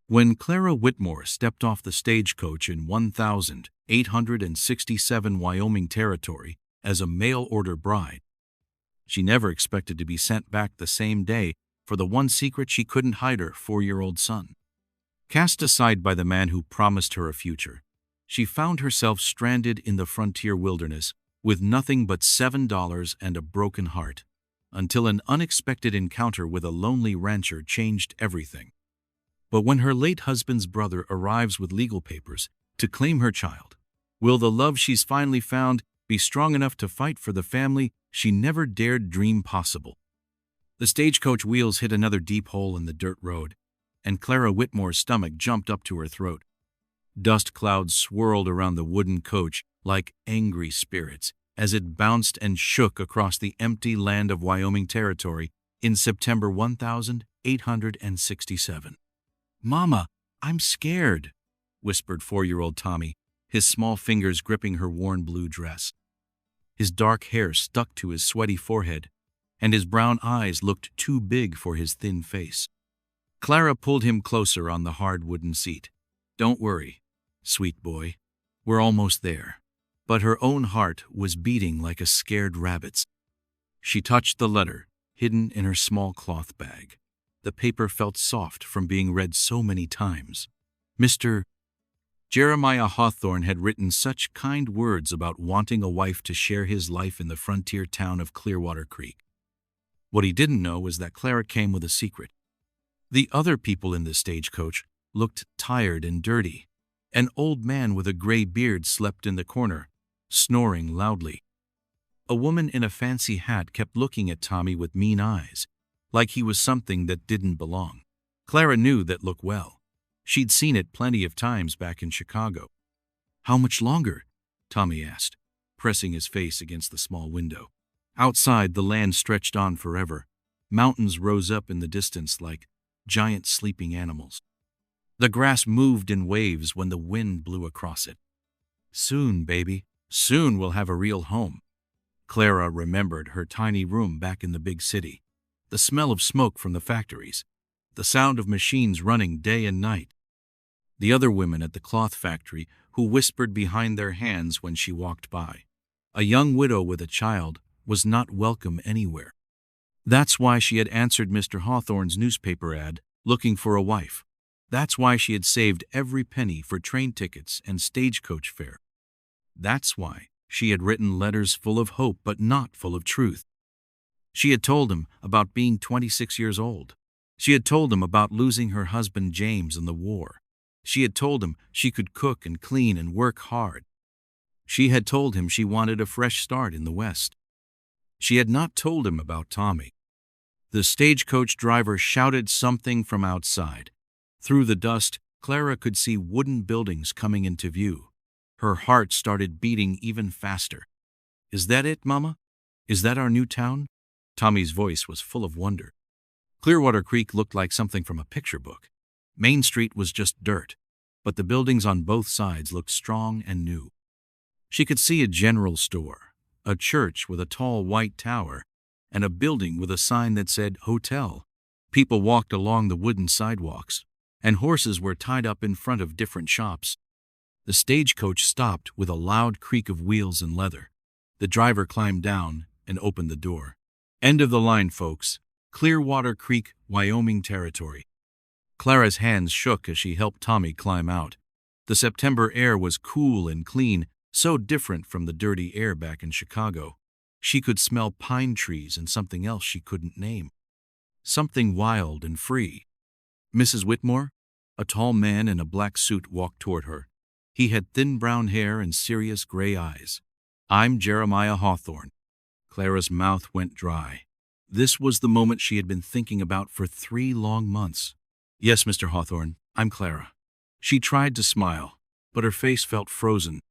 When Clara Whitmore stepped off the stagecoach in 1867 Wyoming Territory as a mail-order bride, she never expected to be sent back the same day for the one secret she couldn't hide her 4-year-old son. Cast aside by the man who promised her a future, she found herself stranded in the frontier wilderness with nothing but $7 and a broken heart, until an unexpected encounter with a lonely rancher changed everything. But when her late husband's brother arrives with legal papers to claim her child, will the love she's finally found be strong enough to fight for the family she never dared dream possible? The stagecoach wheels hit another deep hole in the dirt road, and Clara Whitmore's stomach jumped up to her throat. Dust clouds swirled around the wooden coach like angry spirits as it bounced and shook across the empty land of Wyoming Territory in September 1867. "Mama, I'm scared," whispered 4-year-old Tommy, his small fingers gripping her worn blue dress. His dark hair stuck to his sweaty forehead, and his brown eyes looked too big for his thin face. Clara pulled him closer on the hard wooden seat. "Don't worry, sweet boy. We're almost there." But her own heart was beating like a scared rabbit's. She touched the letter, hidden in her small cloth bag. The paper felt soft from being read so many times. Mr. Jeremiah Hawthorne had written such kind words about wanting a wife to share his life in the frontier town of Clearwater Creek. What he didn't know was that Clara came with a secret. The other people in the stagecoach looked tired and dirty. An old man with a gray beard slept in the corner, snoring loudly. A woman in a fancy hat kept looking at Tommy with mean eyes, like he was something that didn't belong. Clara knew that look well. She'd seen it plenty of times back in Chicago. "How much longer?" Tommy asked, pressing his face against the small window. Outside, the land stretched on forever. Mountains rose up in the distance like giant sleeping animals. The grass moved in waves when the wind blew across it. "Soon, baby. Soon we'll have a real home." Clara remembered her tiny room back in the big city, the smell of smoke from the factories, the sound of machines running day and night. The other women at the cloth factory who whispered behind their hands when she walked by. A young widow with a child was not welcome anywhere. That's why she had answered Mr. Hawthorne's newspaper ad looking for a wife. That's why she had saved every penny for train tickets and stagecoach fare. That's why she had written letters full of hope but not full of truth. She had told him about being 26 years old. She had told him about losing her husband James in the war. She had told him she could cook and clean and work hard. She had told him she wanted a fresh start in the West. She had not told him about Tommy. The stagecoach driver shouted something from outside. Through the dust, Clara could see wooden buildings coming into view. Her heart started beating even faster. "Is that it, Mama? Is that our new town?" Tommy's voice was full of wonder. Clearwater Creek looked like something from a picture book. Main Street was just dirt, but the buildings on both sides looked strong and new. She could see a general store, a church with a tall white tower, and a building with a sign that said hotel. People walked along the wooden sidewalks, and horses were tied up in front of different shops. The stagecoach stopped with a loud creak of wheels and leather. The driver climbed down and opened the door. "End of the line, folks. Clearwater Creek, Wyoming Territory." Clara's hands shook as she helped Tommy climb out. The September air was cool and clean, so different from the dirty air back in Chicago. She could smell pine trees and something else she couldn't name. Something wild and free. "Mrs. Whitmore?" A tall man in a black suit walked toward her. He had thin brown hair and serious gray eyes. "I'm Jeremiah Hawthorne." Clara's mouth went dry. This was the moment she had been thinking about for 3 long months. "Yes, Mr. Hawthorne, I'm Clara." She tried to smile, but her face felt frozen.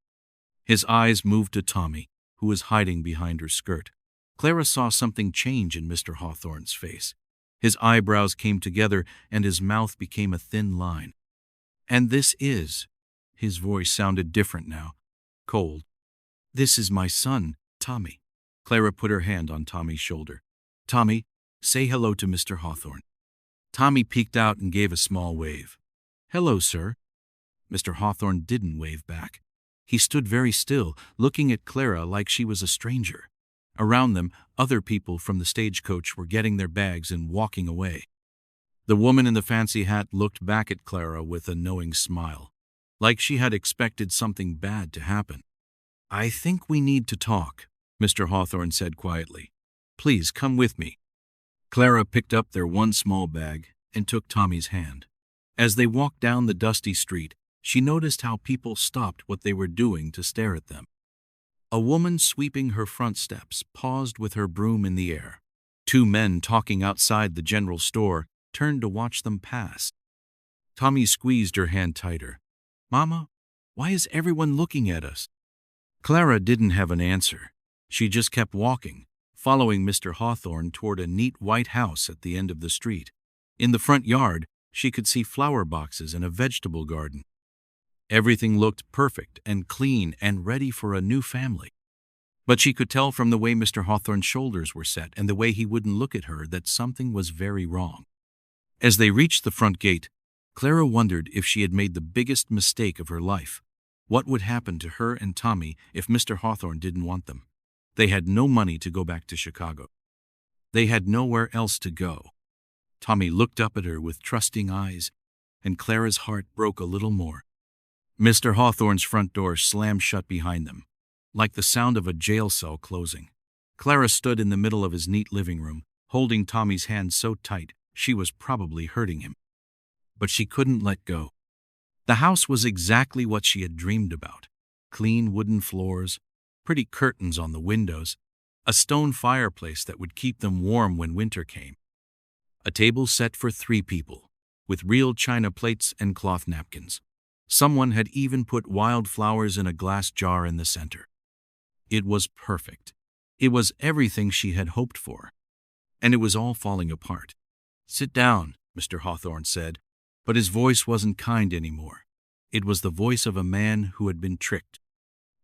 His eyes moved to Tommy, who was hiding behind her skirt. Clara saw something change in Mr. Hawthorne's face. His eyebrows came together and his mouth became a thin line. "And this is," his voice sounded different now, cold. "This is my son, Tommy." Clara put her hand on Tommy's shoulder. "Tommy, say hello to Mr. Hawthorne." Tommy peeked out and gave a small wave. "Hello, sir." Mr. Hawthorne didn't wave back. He stood very still, looking at Clara like she was a stranger. Around them, other people from the stagecoach were getting their bags and walking away. The woman in the fancy hat looked back at Clara with a knowing smile, like she had expected something bad to happen. "I think we need to talk," Mr. Hawthorne said quietly. "Please come with me." Clara picked up their one small bag and took Tommy's hand. As they walked down the dusty street, she noticed how people stopped what they were doing to stare at them. A woman sweeping her front steps paused with her broom in the air. Two men talking outside the general store turned to watch them pass. Tommy squeezed her hand tighter. "Mama, why is everyone looking at us?" Clara didn't have an answer. She just kept walking, following Mr. Hawthorne toward a neat white house at the end of the street. In the front yard, she could see flower boxes and a vegetable garden. Everything looked perfect and clean and ready for a new family. But she could tell from the way Mr. Hawthorne's shoulders were set and the way he wouldn't look at her that something was very wrong. As they reached the front gate, Clara wondered if she had made the biggest mistake of her life. What would happen to her and Tommy if Mr. Hawthorne didn't want them? They had no money to go back to Chicago. They had nowhere else to go. Tommy looked up at her with trusting eyes, and Clara's heart broke a little more. Mr. Hawthorne's front door slammed shut behind them, like the sound of a jail cell closing. Clara stood in the middle of his neat living room, holding Tommy's hand so tight she was probably hurting him. But she couldn't let go. The house was exactly what she had dreamed about. Clean wooden floors, pretty curtains on the windows, a stone fireplace that would keep them warm when winter came. A table set for 3 people, with real china plates and cloth napkins. Someone had even put wild flowers in a glass jar in the center. It was perfect. It was everything she had hoped for. And it was all falling apart. "Sit down," Mr. Hawthorne said, but his voice wasn't kind anymore. It was the voice of a man who had been tricked.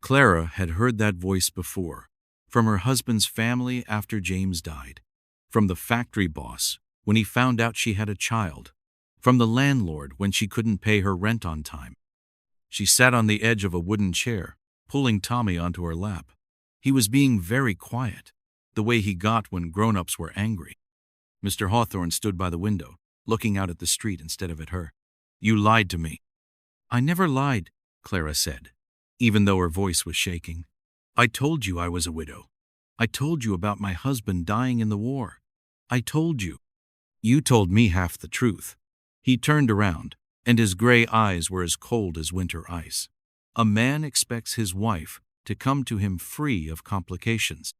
Clara had heard that voice before, from her husband's family after James died, from the factory boss when he found out she had a child, from the landlord when she couldn't pay her rent on time. She sat on the edge of a wooden chair, pulling Tommy onto her lap. He was being very quiet, the way he got when grown-ups were angry. Mr. Hawthorne stood by the window, looking out at the street instead of at her. "You lied to me." "I never lied," Clara said, even though her voice was shaking. "I told you I was a widow. I told you about my husband dying in the war. I told you." "You told me half the truth." He turned around, and his gray eyes were as cold as winter ice. A man expects his wife to come to him free of complications.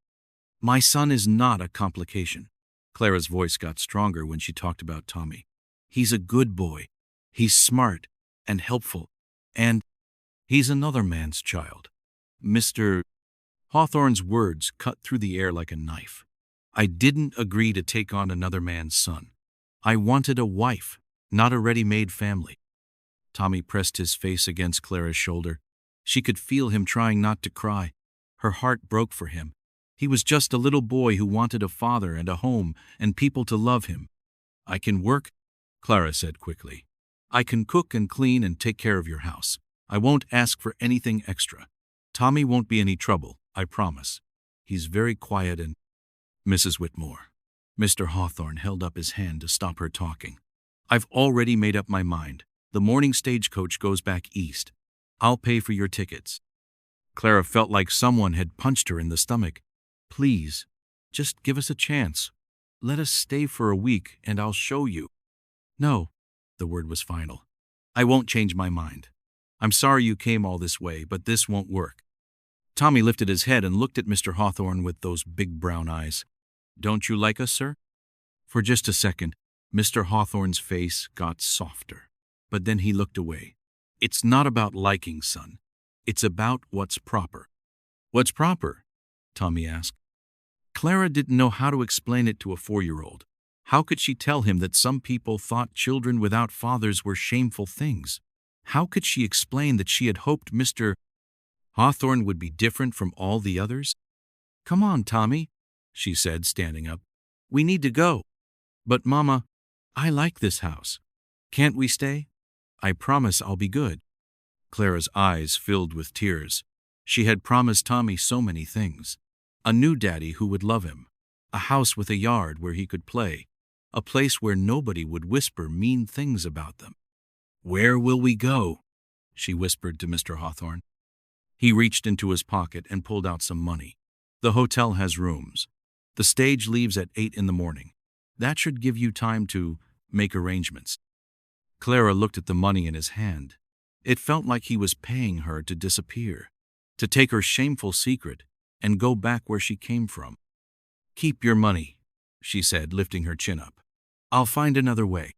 "My son is not a complication." Clara's voice got stronger when she talked about Tommy. "He's a good boy. He's smart and helpful. And he's another man's child." Mr. Hawthorne's words cut through the air like a knife. "I didn't agree to take on another man's son. I wanted a wife, not a ready-made family." Tommy pressed his face against Clara's shoulder. She could feel him trying not to cry. Her heart broke for him. He was just a little boy who wanted a father and a home and people to love him. "I can work," Clara said quickly. "I can cook and clean and take care of your house. I won't ask for anything extra. Tommy won't be any trouble, I promise. He's very quiet and—" "Mrs. Whitmore." Mr. Hawthorne held up his hand to stop her talking. "I've already made up my mind. The morning stagecoach goes back east. I'll pay for your tickets." Clara felt like someone had punched her in the stomach. "Please, just give us a chance. Let us stay for a week and I'll show you." "No," the word was final. "I won't change my mind. I'm sorry you came all this way, but this won't work." Tommy lifted his head and looked at Mr. Hawthorne with those big brown eyes. "Don't you like us, sir?" For just a second, Mr. Hawthorne's face got softer, but then he looked away. "It's not about liking, son. It's about what's proper." "What's proper?" Tommy asked. Clara didn't know how to explain it to a 4-year-old. How could she tell him that some people thought children without fathers were shameful things? How could she explain that she had hoped Mr. Hawthorne would be different from all the others? "Come on, Tommy," she said, standing up. "We need to go." "But, Mama, I like this house. Can't we stay?" I promise I'll be good." Clara's eyes filled with tears. She had promised Tommy so many things. A new daddy who would love him, a house with a yard where he could play, a place where nobody would whisper mean things about them. "Where will we go?" she whispered to Mr. Hawthorne. He reached into his pocket and pulled out some money. "The hotel has rooms. The stage leaves at 8 in the morning. That should give you time to make arrangements." Clara looked at the money in his hand. It felt like he was paying her to disappear, to take her shameful secret and go back where she came from. "Keep your money," she said, lifting her chin up. "I'll find another way."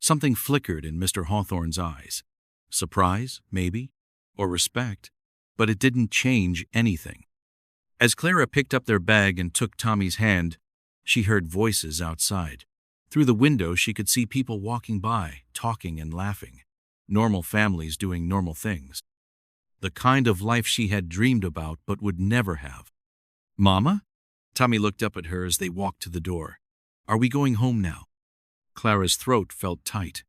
Something flickered in Mr. Hawthorne's eyes. Surprise, maybe, or respect, but it didn't change anything. As Clara picked up their bag and took Tommy's hand, she heard voices outside. Through the window, she could see people walking by, talking and laughing. Normal families doing normal things. The kind of life she had dreamed about but would never have. "Mama?" Tommy looked up at her as they walked to the door. "Are we going home now?" Clara's throat felt tight.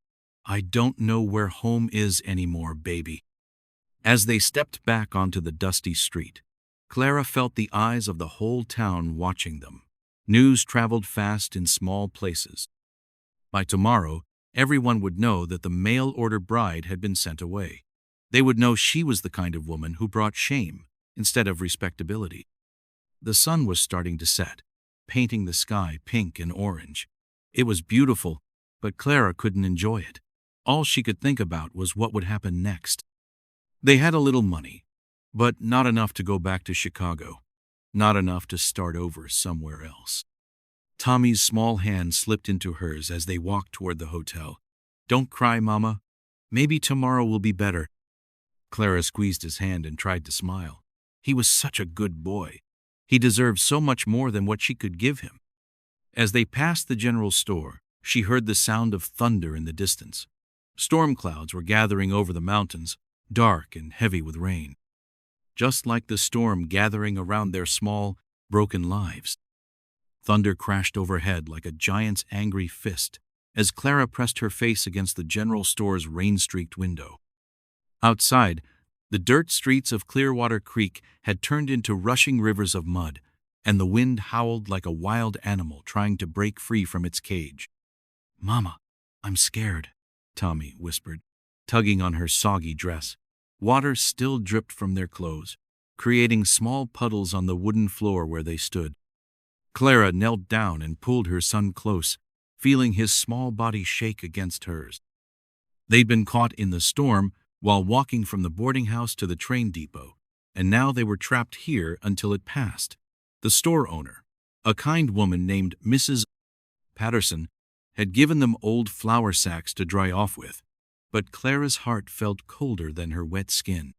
"I don't know where home is anymore, baby." As they stepped back onto the dusty street, Clara felt the eyes of the whole town watching them. News traveled fast in small places. By tomorrow, everyone would know that the mail-order bride had been sent away. They would know she was the kind of woman who brought shame instead of respectability. The sun was starting to set, painting the sky pink and orange. It was beautiful, but Clara couldn't enjoy it. All she could think about was what would happen next. They had a little money, but not enough to go back to Chicago, not enough to start over somewhere else. Tommy's small hand slipped into hers as they walked toward the hotel. "Don't cry, Mama. Maybe tomorrow will be better." Clara squeezed his hand and tried to smile. He was such a good boy. He deserved so much more than what she could give him. As they passed the general store, she heard the sound of thunder in the distance. Storm clouds were gathering over the mountains, dark and heavy with rain. Just like the storm gathering around their small, broken lives. Thunder crashed overhead like a giant's angry fist as Clara pressed her face against the general store's rain-streaked window. Outside, the dirt streets of Clearwater Creek had turned into rushing rivers of mud, and the wind howled like a wild animal trying to break free from its cage. "Mama, I'm scared," Tommy whispered, tugging on her soggy dress. Water still dripped from their clothes, creating small puddles on the wooden floor where they stood. Clara knelt down and pulled her son close, feeling his small body shake against hers. They'd been caught in the storm while walking from the boarding house to the train depot, and now they were trapped here until it passed. The store owner, a kind woman named Mrs. Patterson, had given them old flour sacks to dry off with, but Clara's heart felt colder than her wet skin.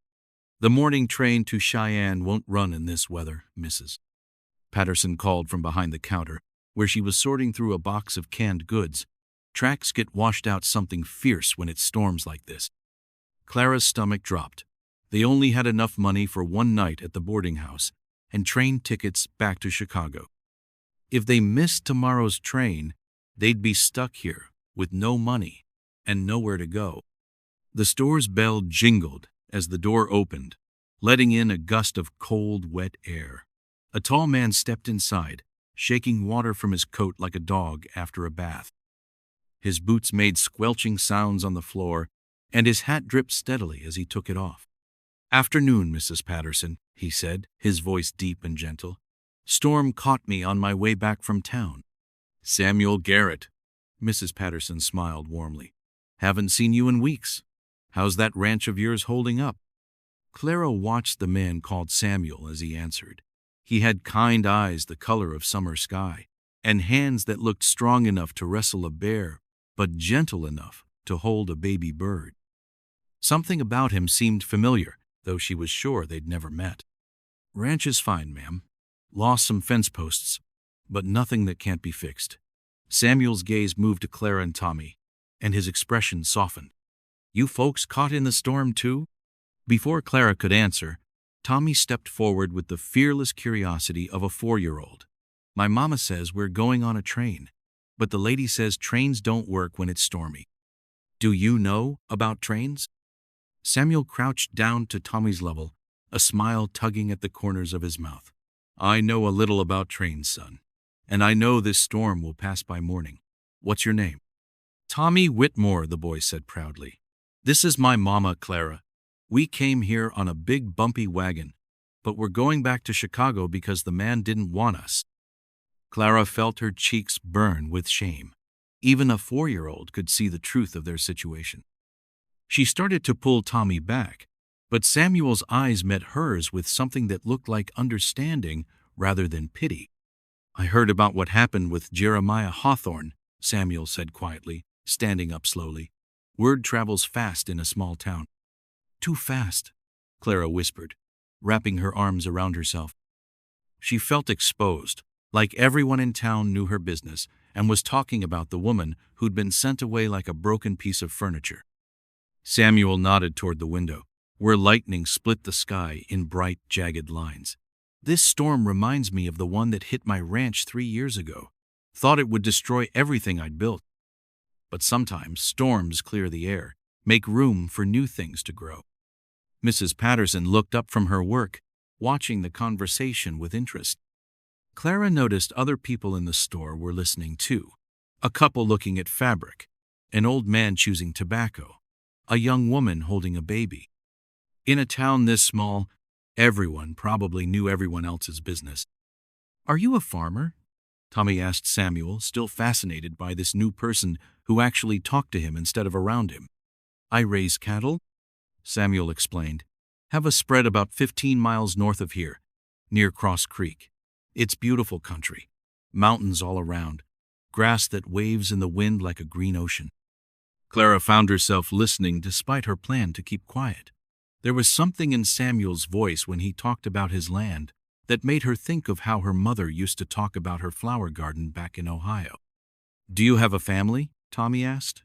"The morning train to Cheyenne won't run in this weather, Mrs. Patterson called from behind the counter, where she was sorting through a box of canned goods. "Tracks get washed out something fierce when it storms like this." Clara's stomach dropped. They only had enough money for one night at the boarding house and train tickets back to Chicago. If they missed tomorrow's train, they'd be stuck here with no money and nowhere to go. The store's bell jingled as the door opened, letting in a gust of cold, wet air. A tall man stepped inside, shaking water from his coat like a dog after a bath. His boots made squelching sounds on the floor, and his hat dripped steadily as he took it off. "Afternoon, Mrs. Patterson," he said, his voice deep and gentle. "Storm caught me on my way back from town." "Samuel Garrett." Mrs. Patterson smiled warmly. "Haven't seen you in weeks. How's that ranch of yours holding up?" Clara watched the man called Samuel as he answered. He had kind eyes the color of summer sky, and hands that looked strong enough to wrestle a bear, but gentle enough to hold a baby bird. Something about him seemed familiar, though she was sure they'd never met. "Ranch is fine, ma'am. Lost some fence posts, but nothing that can't be fixed." Samuel's gaze moved to Clara and Tommy, and his expression softened. "You folks caught in the storm, too?" Before Clara could answer, Tommy stepped forward with the fearless curiosity of a 4-year-old. "My mama says we're going on a train, but the lady says trains don't work when it's stormy." Do you know about trains? Samuel crouched down to Tommy's level, a smile tugging at the corners of his mouth. I know a little about trains, son. And I know this storm will pass by morning. What's your name? Tommy Whitmore, the boy said proudly. This is my mama, Clara. We came here on a big bumpy wagon, but we're going back to Chicago because the man didn't want us. Clara felt her cheeks burn with shame. Even a 4-year-old could see the truth of their situation. She started to pull Tommy back, but Samuel's eyes met hers with something that looked like understanding rather than pity. I heard about what happened with Jeremiah Hawthorne, Samuel said quietly, standing up slowly. Word travels fast in a small town. Too fast, Clara whispered, wrapping her arms around herself. She felt exposed, like everyone in town knew her business and was talking about the woman who'd been sent away like a broken piece of furniture. Samuel nodded toward the window, where lightning split the sky in bright, jagged lines. This storm reminds me of the one that hit my ranch 3 years ago. Thought it would destroy everything I'd built. But sometimes storms clear the air, make room for new things to grow. Mrs. Patterson looked up from her work, watching the conversation with interest. Clara noticed other people in the store were listening too. A couple looking at fabric, an old man choosing tobacco, a young woman holding a baby. In a town this small, everyone probably knew everyone else's business. Are you a farmer? Tommy asked Samuel, still fascinated by this new person who actually talked to him instead of around him. I raise cattle, Samuel explained. Have a spread about 15 miles north of here, near Cross Creek. It's beautiful country, mountains all around, grass that waves in the wind like a green ocean. Clara found herself listening despite her plan to keep quiet. There was something in Samuel's voice when he talked about his land that made her think of how her mother used to talk about her flower garden back in Ohio. Do you have a family? Tommy asked,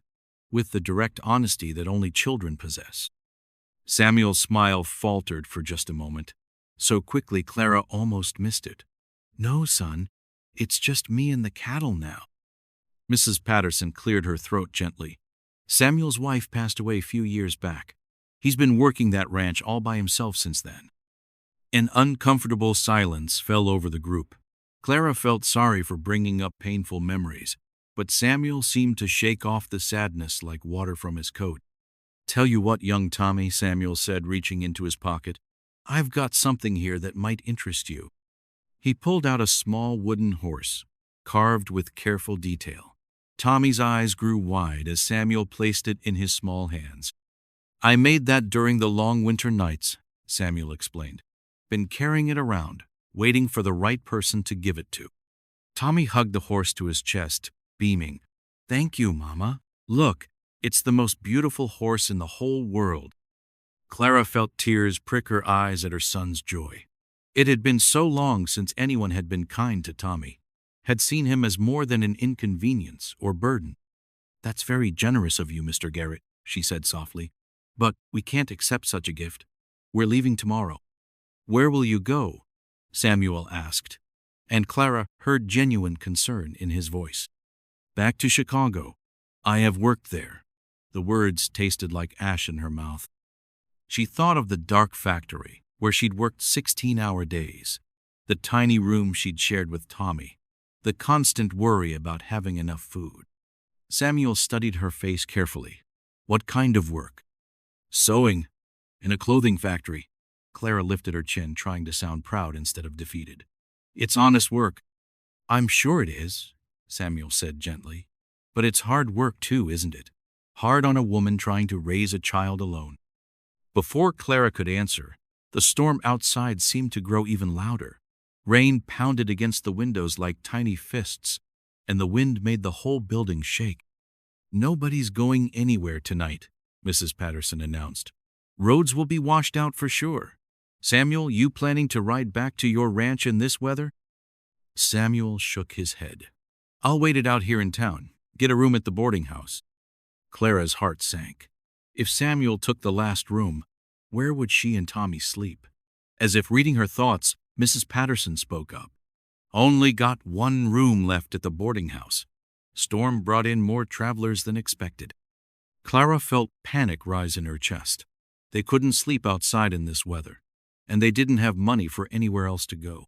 with the direct honesty that only children possess. Samuel's smile faltered for just a moment, so quickly Clara almost missed it. No, son, it's just me and the cattle now. Mrs. Patterson cleared her throat gently. Samuel's wife passed away a few years back. He's been working that ranch all by himself since then. An uncomfortable silence fell over the group. Clara felt sorry for bringing up painful memories, but Samuel seemed to shake off the sadness like water from his coat. Tell you what, young Tommy, Samuel said, reaching into his pocket. I've got something here that might interest you. He pulled out a small wooden horse, carved with careful detail. Tommy's eyes grew wide as Samuel placed it in his small hands. I made that during the long winter nights, Samuel explained. Been carrying it around, waiting for the right person to give it to. Tommy hugged the horse to his chest, beaming. Thank you, Mama. Look, it's the most beautiful horse in the whole world. Clara felt tears prick her eyes at her son's joy. It had been so long since anyone had been kind to Tommy, had seen him as more than an inconvenience or burden. That's very generous of you, Mr. Garrett, she said softly. But we can't accept such a gift. We're leaving tomorrow. Where will you go? Samuel asked, and Clara heard genuine concern in his voice. Back to Chicago. I have worked there. The words tasted like ash in her mouth. She thought of the dark factory where she'd worked 16-hour days, the tiny room she'd shared with Tommy, the constant worry about having enough food. Samuel studied her face carefully. What kind of work? Sewing. In a clothing factory. Clara lifted her chin, trying to sound proud instead of defeated. It's honest work. I'm sure it is, Samuel said gently. But it's hard work too, isn't it? Hard on a woman trying to raise a child alone. Before Clara could answer, the storm outside seemed to grow even louder. Rain pounded against the windows like tiny fists, and the wind made the whole building shake. Nobody's going anywhere tonight, Mrs. Patterson announced. Roads will be washed out for sure. Samuel, you planning to ride back to your ranch in this weather? Samuel shook his head. I'll wait it out here in town. Get a room at the boarding house. Clara's heart sank. If Samuel took the last room, where would she and Tommy sleep? As if reading her thoughts, Mrs. Patterson spoke up. Only got one room left at the boarding house. Storm brought in more travelers than expected. Clara felt panic rise in her chest. They couldn't sleep outside in this weather, and they didn't have money for anywhere else to go.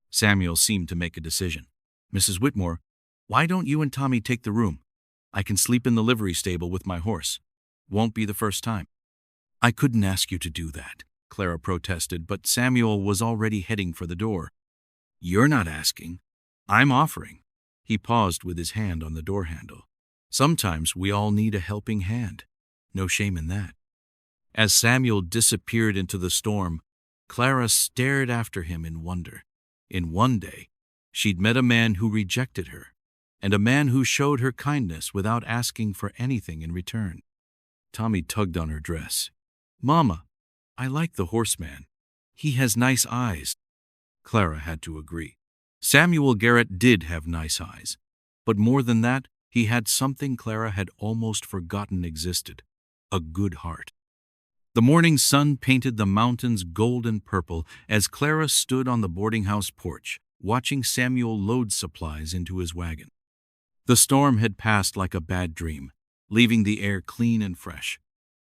Samuel seemed to make a decision. "Mrs. Whitmore, why don't you and Tommy take the room? I can sleep in the livery stable with my horse. Won't be the first time." "I couldn't ask you to do that," Clara protested, but Samuel was already heading for the door. "You're not asking. I'm offering." He paused with his hand on the door handle. "Sometimes we all need a helping hand. No shame in that." As Samuel disappeared into the storm, Clara stared after him in wonder. In one day, she'd met a man who rejected her, and a man who showed her kindness without asking for anything in return. Tommy tugged on her dress. "Mama, I like the horseman. He has nice eyes." Clara had to agree. Samuel Garrett did have nice eyes, but more than that, he had something Clara had almost forgotten existed: a good heart. The morning sun painted the mountains gold and purple as Clara stood on the boarding house porch, watching Samuel load supplies into his wagon. The storm had passed like a bad dream, leaving the air clean and fresh,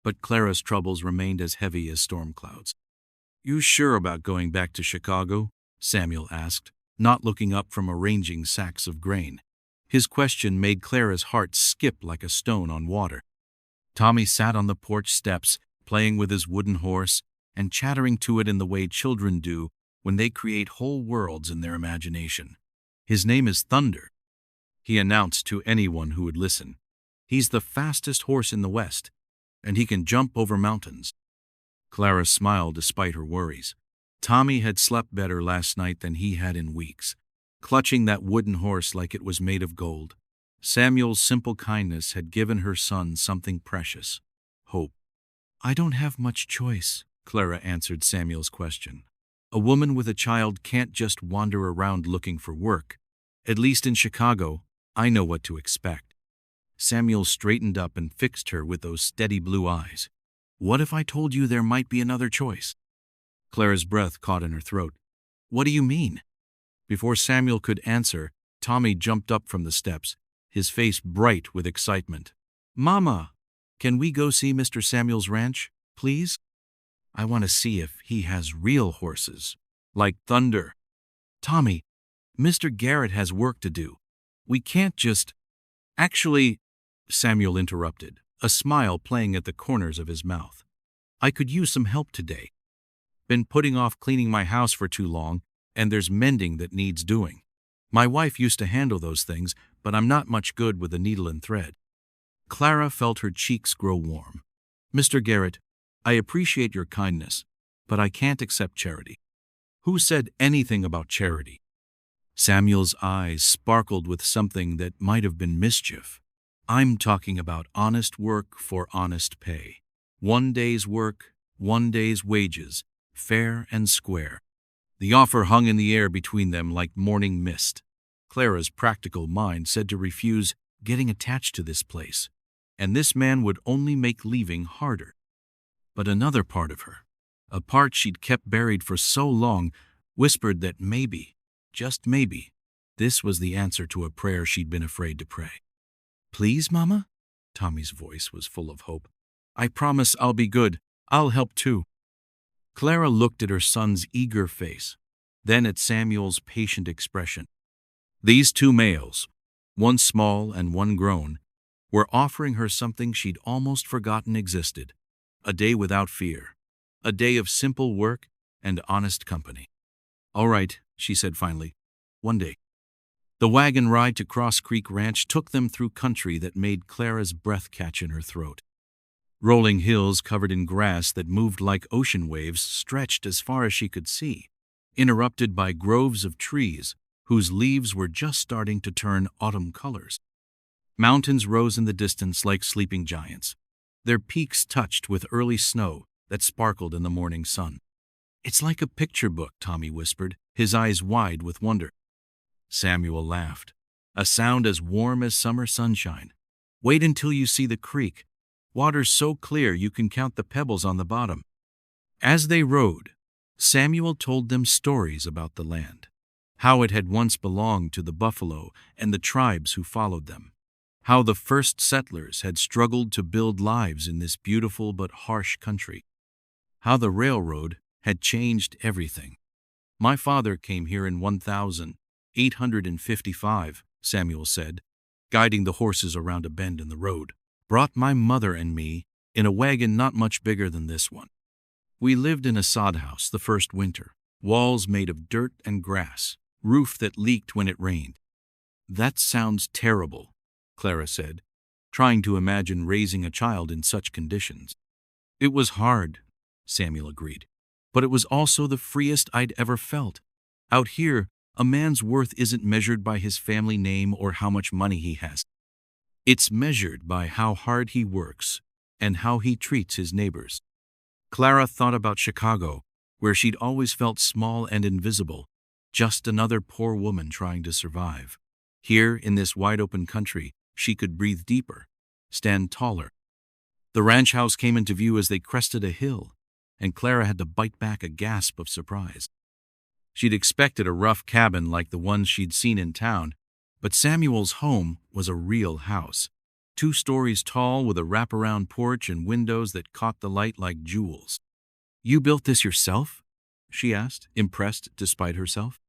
but Clara's troubles remained as heavy as storm clouds. "You sure about going back to Chicago?" Samuel asked, not looking up from arranging sacks of grain. His question made Clara's heart skip like a stone on water. Tommy sat on the porch steps, playing with his wooden horse and chattering to it in the way children do when they create whole worlds in their imagination. "His name is Thunder," he announced to anyone who would listen. "He's the fastest horse in the West, and he can jump over mountains." Clara smiled despite her worries. Tommy had slept better last night than he had in weeks, clutching that wooden horse like it was made of gold. Samuel's simple kindness had given her son something precious: hope. "I don't have much choice," Clara answered Samuel's question. "A woman with a child can't just wander around looking for work. At least in Chicago, I know what to expect." Samuel straightened up and fixed her with those steady blue eyes. "What if I told you there might be another choice?" Clara's breath caught in her throat. "What do you mean?" Before Samuel could answer, Tommy jumped up from the steps, his face bright with excitement. "Mama, can we go see Mr. Samuel's ranch, please? I want to see if he has real horses, like Thunder." "Tommy, Mr. Garrett has work to do. We can't just—" "Actually," Samuel interrupted, a smile playing at the corners of his mouth, "I could use some help today. Been putting off cleaning my house for too long, and there's mending that needs doing. My wife used to handle those things, but I'm not much good with a needle and thread." Clara felt her cheeks grow warm. "Mr. Garrett, I appreciate your kindness, but I can't accept charity." "Who said anything about charity?" Samuel's eyes sparkled with something that might have been mischief. "I'm talking about honest work for honest pay. 1 day's work, 1 day's wages, fair and square." The offer hung in the air between them like morning mist. Clara's practical mind said to refuse getting attached to this place, and this man would only make leaving harder. But another part of her, a part she'd kept buried for so long, whispered that maybe, just maybe, this was the answer to a prayer she'd been afraid to pray. "Please, Mama?" Tommy's voice was full of hope. "I promise I'll be good. I'll help too." Clara looked at her son's eager face, then at Samuel's patient expression. These 2 males, one small and one grown, were offering her something she'd almost forgotten existed: a day without fear, a day of simple work and honest company. "All right," she said finally, "one day." The wagon ride to Cross Creek Ranch took them through country that made Clara's breath catch in her throat. Rolling hills covered in grass that moved like ocean waves stretched as far as she could see, interrupted by groves of trees whose leaves were just starting to turn autumn colors. Mountains rose in the distance like sleeping giants, their peaks touched with early snow that sparkled in the morning sun. "It's like a picture book," Tommy whispered, his eyes wide with wonder. Samuel laughed, a sound as warm as summer sunshine. "Wait until you see the creek. Water's so clear you can count the pebbles on the bottom." As they rode, Samuel told them stories about the land, how it had once belonged to the buffalo and the tribes who followed them, how the first settlers had struggled to build lives in this beautiful but harsh country, how the railroad had changed everything. My father came here in 1855, Samuel said, guiding the horses around a bend in the road. Brought my mother and me in a wagon not much bigger than this one. We lived in a sod house the first winter, walls made of dirt and grass, roof that leaked when it rained. That sounds terrible, Clara said, trying to imagine raising a child in such conditions. It was hard, Samuel agreed, but it was also the freest I'd ever felt. Out here, a man's worth isn't measured by his family name or how much money he has. It's measured by how hard he works and how he treats his neighbors. Clara thought about Chicago, where she'd always felt small and invisible, just another poor woman trying to survive. Here, in this wide-open country, she could breathe deeper, stand taller. The ranch house came into view as they crested a hill, and Clara had to bite back a gasp of surprise. She'd expected a rough cabin like the ones she'd seen in town, but Samuel's home was a real house, 2 stories tall with a wraparound porch and windows that caught the light like jewels. "You built this yourself?" she asked, impressed despite herself.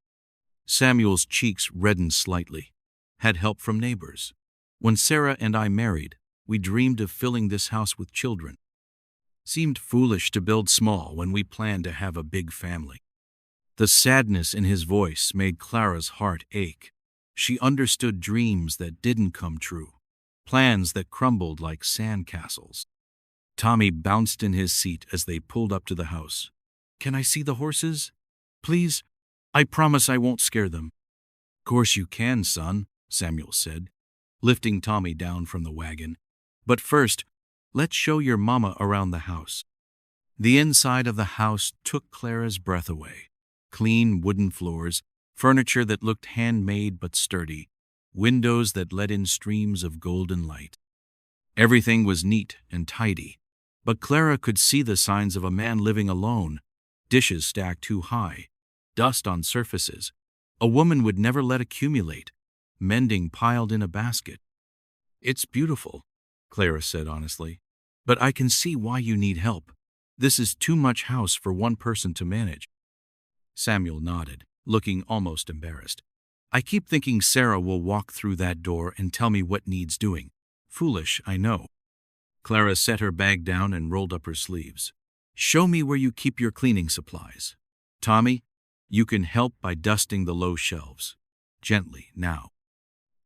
Samuel's cheeks reddened slightly. "Had help from neighbors. When Sarah and I married, we dreamed of filling this house with children. Seemed foolish to build small when we planned to have a big family." The sadness in his voice made Clara's heart ache. She understood dreams that didn't come true, plans that crumbled like sandcastles. Tommy bounced in his seat as they pulled up to the house. "Can I see the horses? Please? I promise I won't scare them." "Course you can, son," Samuel said, lifting Tommy down from the wagon. "But first, let's show your mama around the house." The inside of the house took Clara's breath away. Clean wooden floors, furniture that looked handmade but sturdy, windows that let in streams of golden light. Everything was neat and tidy, but Clara could see the signs of a man living alone, dishes stacked too high, dust on surfaces a woman would never let accumulate, mending piled in a basket. "It's beautiful," Clara said honestly, "but I can see why you need help. This is too much house for one person to manage." Samuel nodded, looking almost embarrassed. "I keep thinking Sarah will walk through that door and tell me what needs doing. Foolish, I know." Clara set her bag down and rolled up her sleeves. "Show me where you keep your cleaning supplies. Tommy, you can help by dusting the low shelves. Gently, now."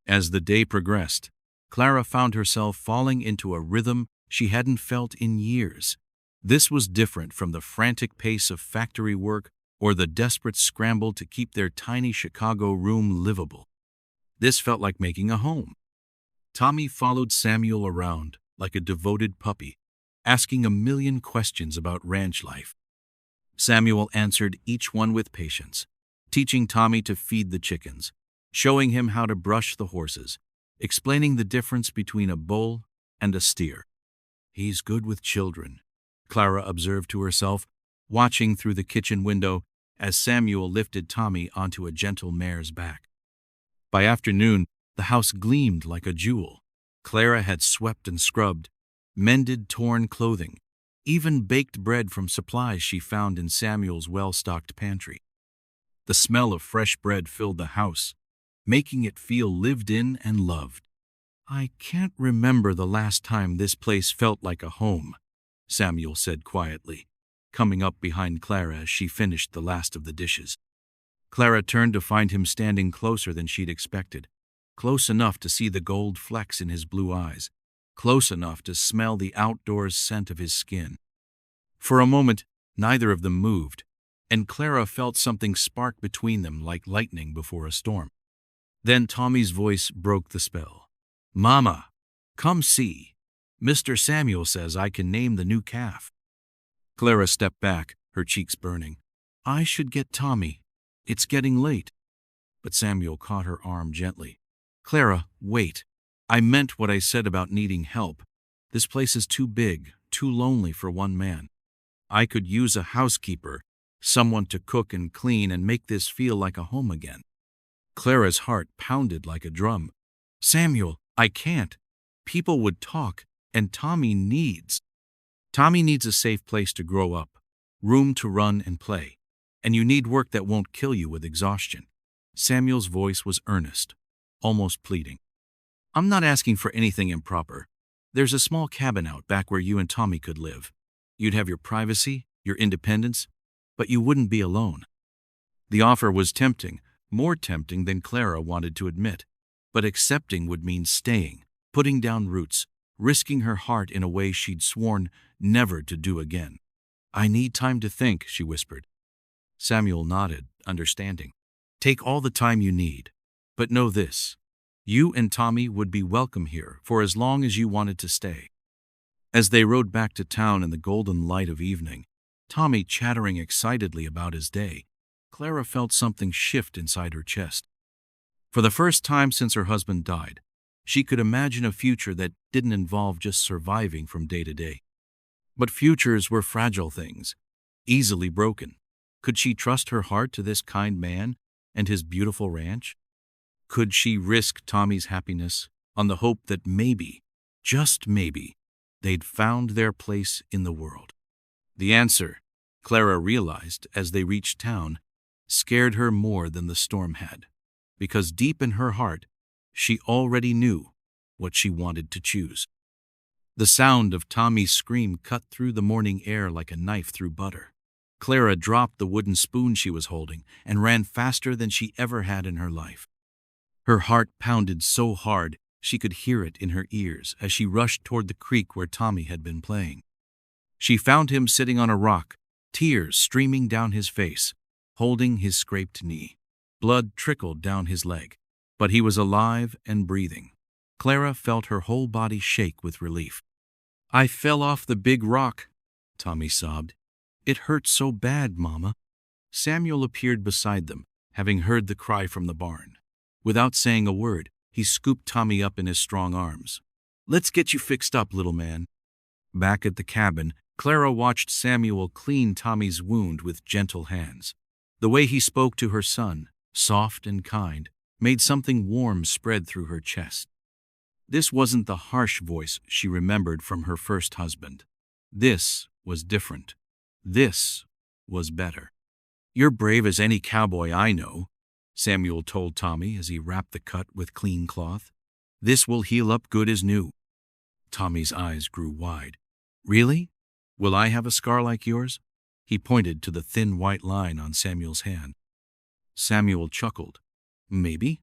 As the day progressed, Clara found herself falling into a rhythm she hadn't felt in years. This was different from the frantic pace of factory work or the desperate scramble to keep their tiny Chicago room livable. This felt like making a home. Tommy followed Samuel around like a devoted puppy, asking a million questions about ranch life. Samuel answered each one with patience, teaching Tommy to feed the chickens, showing him how to brush the horses, explaining the difference between a bull and a steer. "He's good with children," Clara observed to herself, watching through the kitchen window as Samuel lifted Tommy onto a gentle mare's back. By afternoon, the house gleamed like a jewel. Clara had swept and scrubbed, mended torn clothing, even baked bread from supplies she found in Samuel's well-stocked pantry. The smell of fresh bread filled the house, making it feel lived in and loved. "I can't remember the last time this place felt like a home," Samuel said quietly, coming up behind Clara as she finished the last of the dishes. Clara turned to find him standing closer than she'd expected, close enough to see the gold flecks in his blue eyes, close enough to smell the outdoors scent of his skin. For a moment, neither of them moved, and Clara felt something spark between them like lightning before a storm. Then Tommy's voice broke the spell. "Mama, come see. Mr. Samuel says I can name the new calf." Clara stepped back, her cheeks burning. "I should get Tommy. It's getting late." But Samuel caught her arm gently. "Clara, wait. I meant what I said about needing help. This place is too big, too lonely for one man. I could use a housekeeper, someone to cook and clean and make this feel like a home again." Clara's heart pounded like a drum. "Samuel, I can't. People would talk, and Tommy needs a safe place to grow up, room to run and play, and you need work that won't kill you with exhaustion. Samuel's voice was earnest, almost pleading. I'm not asking for anything improper. There's a small cabin out back where you and Tommy could live. You'd have your privacy, your independence, but you wouldn't be alone. The offer was tempting, more tempting than Clara wanted to admit, but accepting would mean staying, putting down roots, risking her heart in a way she'd sworn never to do again. I need time to think, she whispered. Samuel nodded, understanding. Take all the time you need, but know this. You and Tommy would be welcome here for as long as you wanted to stay. As they rode back to town in the golden light of evening, Tommy chattering excitedly about his day, Clara felt something shift inside her chest. For the first time since her husband died, she could imagine a future that didn't involve just surviving from day to day. But futures were fragile things, easily broken. Could she trust her heart to this kind man and his beautiful ranch? Could she risk Tommy's happiness on the hope that maybe, just maybe, they'd found their place in the world? The answer, Clara realized as they reached town, scared her more than the storm had, because deep in her heart, she already knew what she wanted to choose. The sound of Tommy's scream cut through the morning air like a knife through butter. Clara dropped the wooden spoon she was holding and ran faster than she ever had in her life. Her heart pounded so hard she could hear it in her ears as she rushed toward the creek where Tommy had been playing. She found him sitting on a rock, tears streaming down his face, holding his scraped knee. Blood trickled down his leg, but he was alive and breathing. Clara felt her whole body shake with relief. I fell off the big rock, Tommy sobbed. It hurt so bad, Mama. Samuel appeared beside them, having heard the cry from the barn. Without saying a word, he scooped Tommy up in his strong arms. Let's get you fixed up, little man. Back at the cabin, Clara watched Samuel clean Tommy's wound with gentle hands. The way he spoke to her son, soft and kind, made something warm spread through her chest. This wasn't the harsh voice she remembered from her first husband. This was different. This was better. You're brave as any cowboy I know, Samuel told Tommy as he wrapped the cut with clean cloth. This will heal up good as new. Tommy's eyes grew wide. Really? Will I have a scar like yours? He pointed to the thin white line on Samuel's hand. Samuel chuckled. Maybe.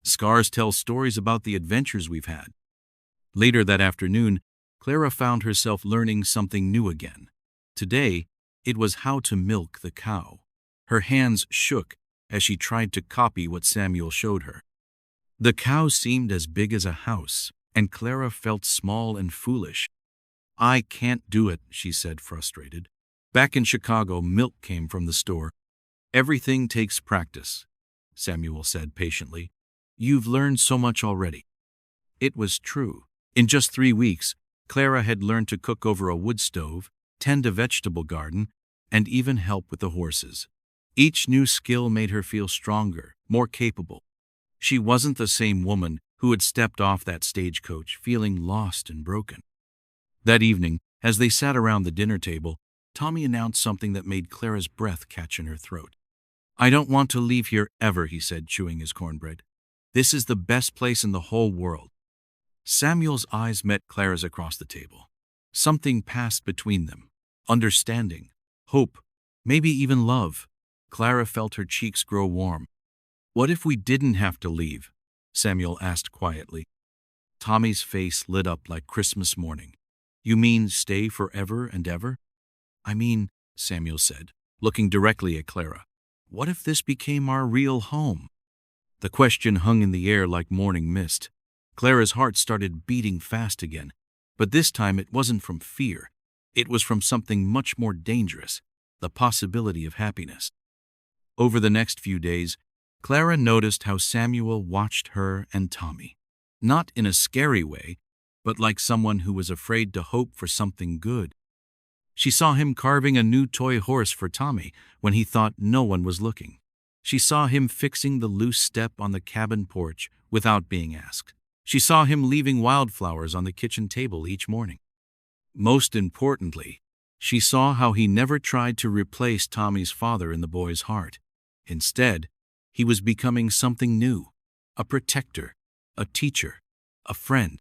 Scars tell stories about the adventures we've had. Later that afternoon, Clara found herself learning something new again. Today, it was how to milk the cow. Her hands shook as she tried to copy what Samuel showed her. The cow seemed as big as a house, and Clara felt small and foolish. I can't do it, she said, frustrated. Back in Chicago, milk came from the store. Everything takes practice, Samuel said patiently. You've learned so much already. It was true. In just 3 weeks, Clara had learned to cook over a wood stove, tend a vegetable garden, and even help with the horses. Each new skill made her feel stronger, more capable. She wasn't the same woman who had stepped off that stagecoach feeling lost and broken. That evening, as they sat around the dinner table, Tommy announced something that made Clara's breath catch in her throat. I don't want to leave here ever, he said, chewing his cornbread. This is the best place in the whole world. Samuel's eyes met Clara's across the table. Something passed between them. Understanding, hope, maybe even love. Clara felt her cheeks grow warm. What if we didn't have to leave? Samuel asked quietly. Tommy's face lit up like Christmas morning. You mean stay forever and ever? I mean, Samuel said, looking directly at Clara. What if this became our real home? The question hung in the air like morning mist. Clara's heart started beating fast again, but this time it wasn't from fear. It was from something much more dangerous, the possibility of happiness. Over the next few days, Clara noticed how Samuel watched her and Tommy. Not in a scary way, but like someone who was afraid to hope for something good. She saw him carving a new toy horse for Tommy when he thought no one was looking. She saw him fixing the loose step on the cabin porch without being asked. She saw him leaving wildflowers on the kitchen table each morning. Most importantly, she saw how he never tried to replace Tommy's father in the boy's heart. Instead, he was becoming something new, a protector, a teacher, a friend.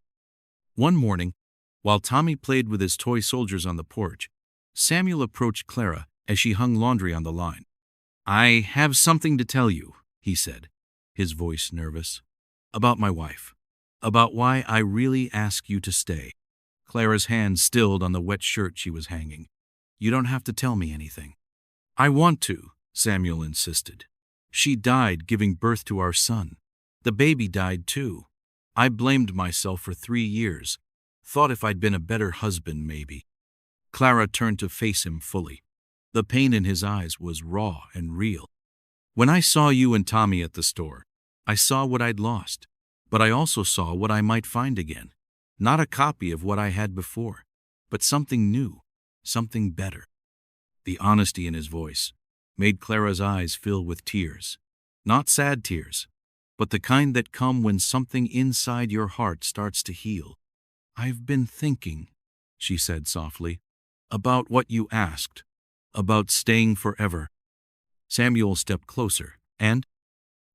One morning, while Tommy played with his toy soldiers on the porch, Samuel approached Clara as she hung laundry on the line. "I have something to tell you," he said, his voice nervous. "About my wife. About why I really ask you to stay." Clara's hand stilled on the wet shirt she was hanging. "You don't have to tell me anything." "I want to," Samuel insisted. "She died giving birth to our son. The baby died too. I blamed myself for 3 years. Thought if I'd been a better husband, maybe." Clara turned to face him fully. The pain in his eyes was raw and real. "When I saw you and Tommy at the store, I saw what I'd lost, but I also saw what I might find again. Not a copy of what I had before, but something new, something better." The honesty in his voice made Clara's eyes fill with tears. Not sad tears, but the kind that come when something inside your heart starts to heal. "I've been thinking," she said softly, "about what you asked, about staying forever." Samuel stepped closer, and,